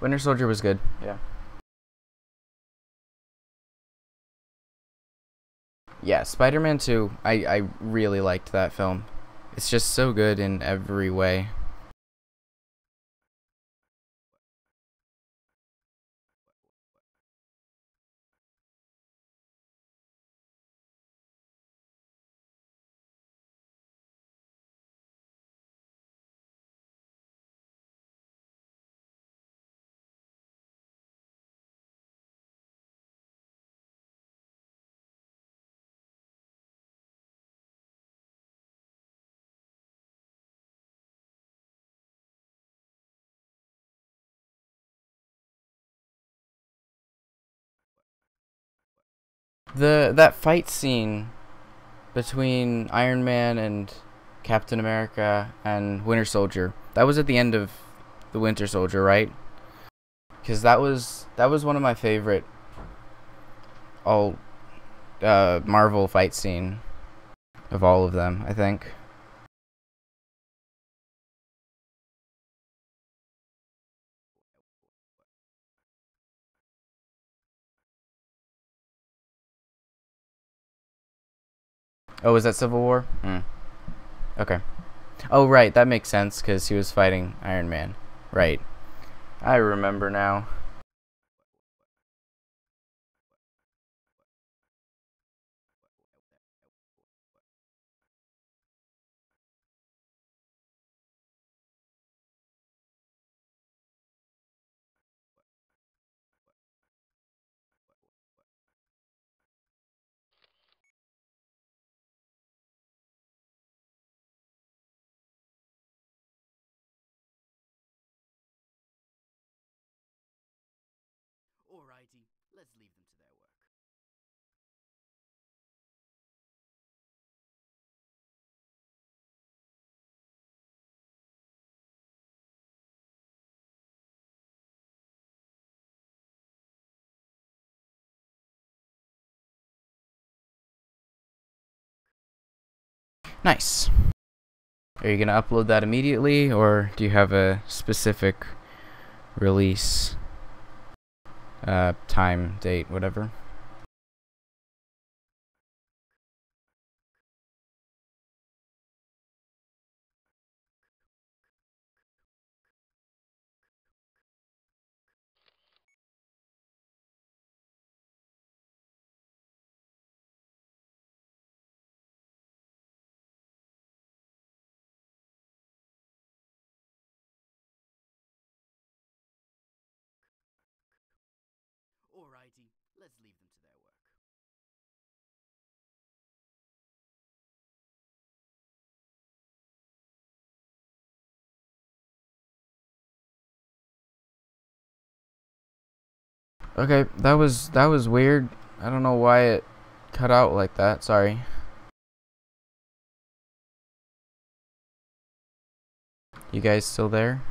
Winter Soldier was good. Yeah. Yeah, Spider-Man 2, I really liked that film. It's just so good in every way. That fight scene between Iron Man and Captain America and Winter Soldier, that was at the end of the Winter Soldier, right? Because that was one of my favorite all Marvel fight scene of all of them, I think. Oh, was that Civil War? Okay. Oh, right, that makes sense because he was fighting Iron Man. Right. I remember now. Alrighty, let's leave them to their work. Nice. Are you going to upload that immediately, or do you have a specific release time, date, whatever? Alrighty, let's leave them to their work. Okay, that was weird. I don't know why it cut out like that. Sorry. You guys still there?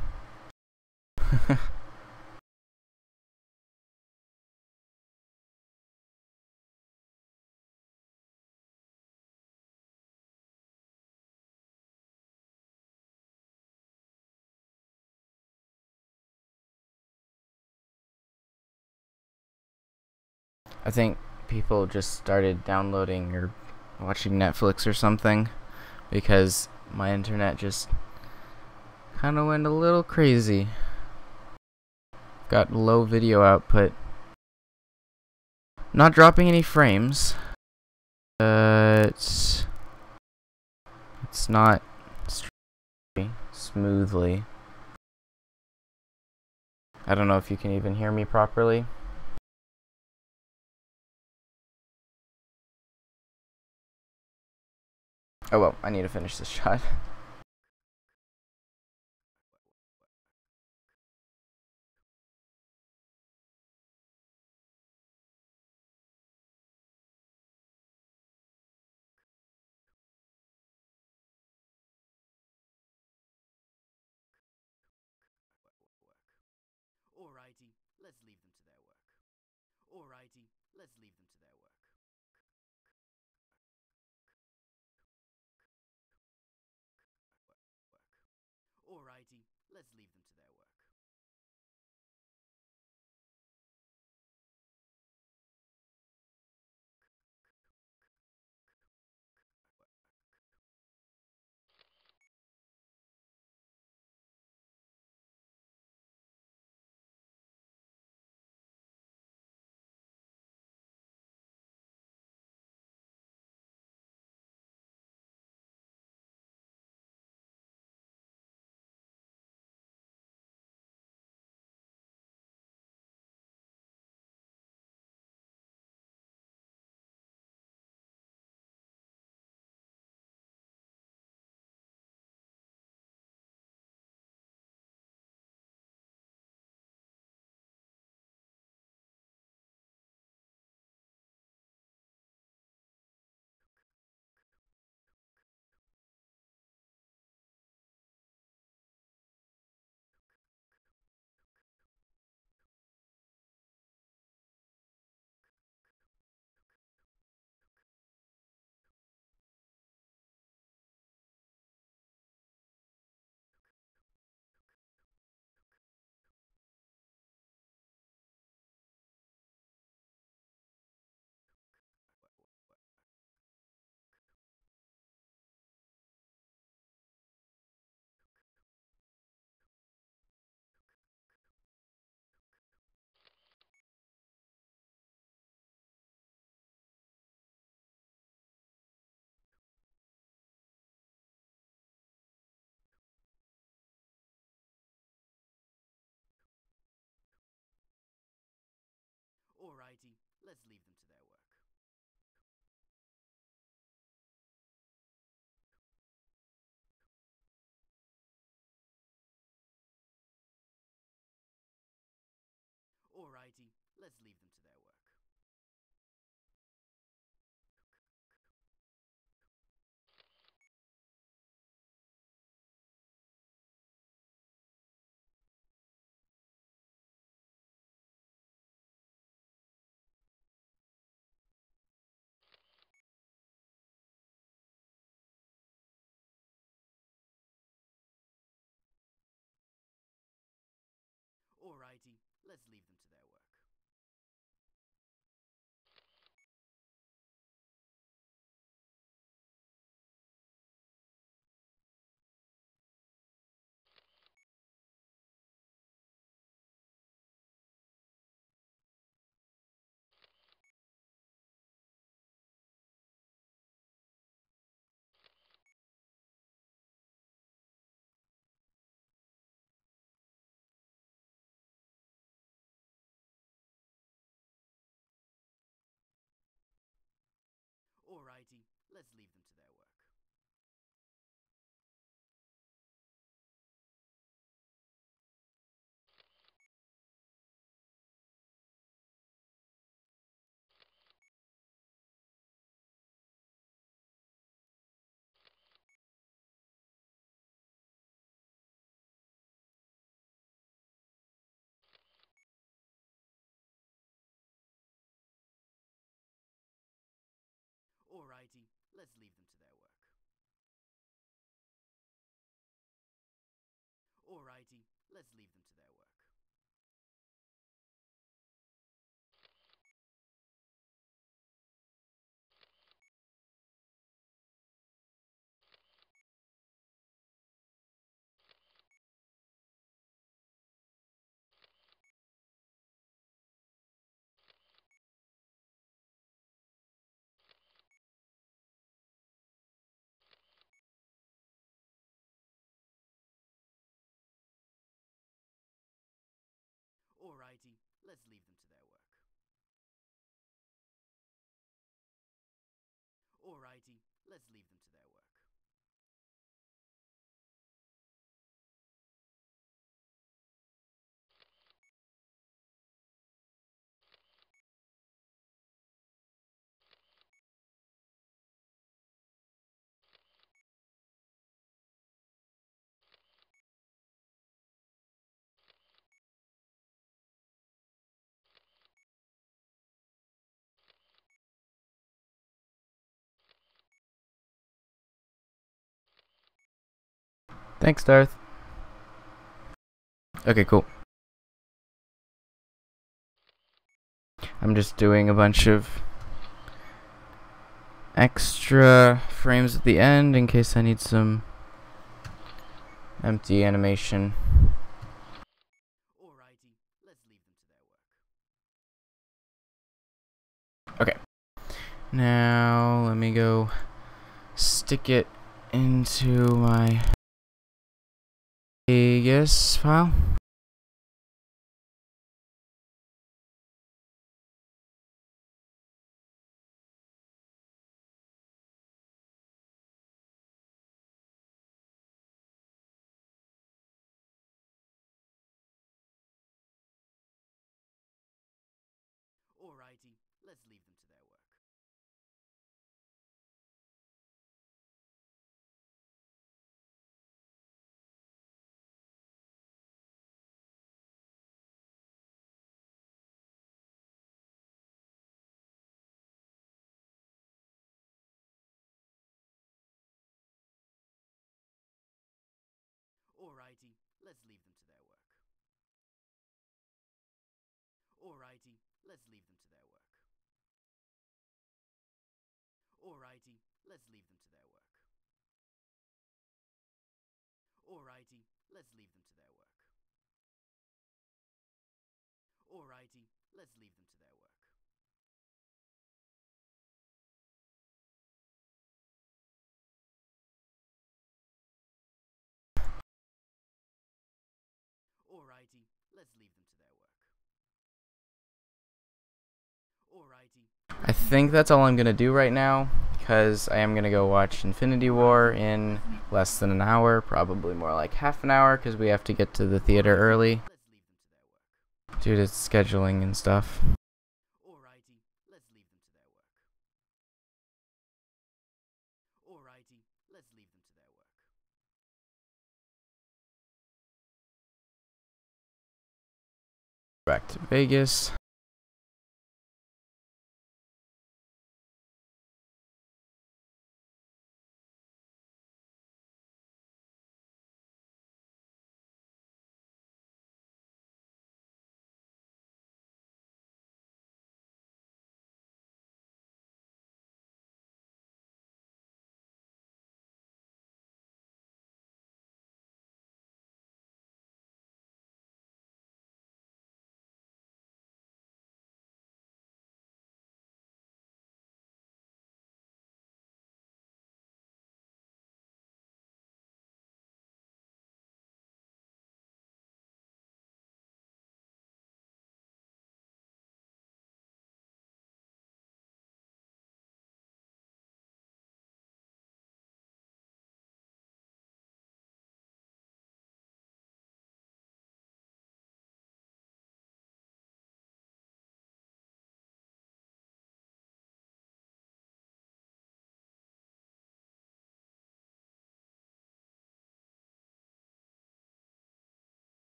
I think people just started downloading or watching Netflix or something because my internet just kind of went a little crazy. Got low video output. Not dropping any frames. But it's not smoothly. I don't know if you can even hear me properly. Oh well, I need to finish this shot. Alrighty, let's leave them to their work. Alrighty, let's leave them to their work. Alrighty, let's leave them to their work. let's leave them to their work. Alrighty, let's leave them to their work. Alrighty, let's leave them to their work. Alrighty, let's leave them to their work. Alrighty, let's leave them to their work. Alrighty, let's leave them to their work. Alrighty, let's leave them to their work. Alrighty, let's leave them to their work. Thanks, Darth. Okay, cool. I'm just doing a bunch of extra frames at the end in case I need some empty animation. Alrighty, let's leave them to their work. Okay. Now, let me go stick it into my Vegas file. Alrighty, let's leave them to their work. Alrighty, let's leave them to their work. Alrighty, let's leave them to their work. Alrighty, let's leave them to their work. Alrighty, let's leave them to their work. Alrighty, let's leave them to their work. Alrighty, let's leave them to their work. Alrighty. think that's all I'm gonna do right now, because I am gonna go watch Infinity War in less than an hour, probably more like half an hour, because we have to get to the theater early due to scheduling and stuff. Alrighty, let's leave them to their work. Alrighty, let's leave them to their work. Back to Vegas.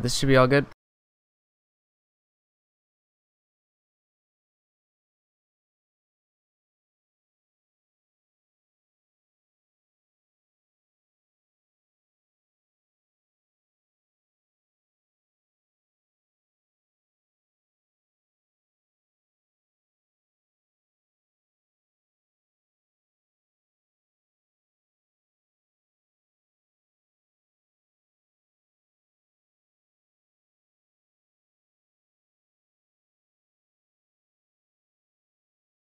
This should be all good.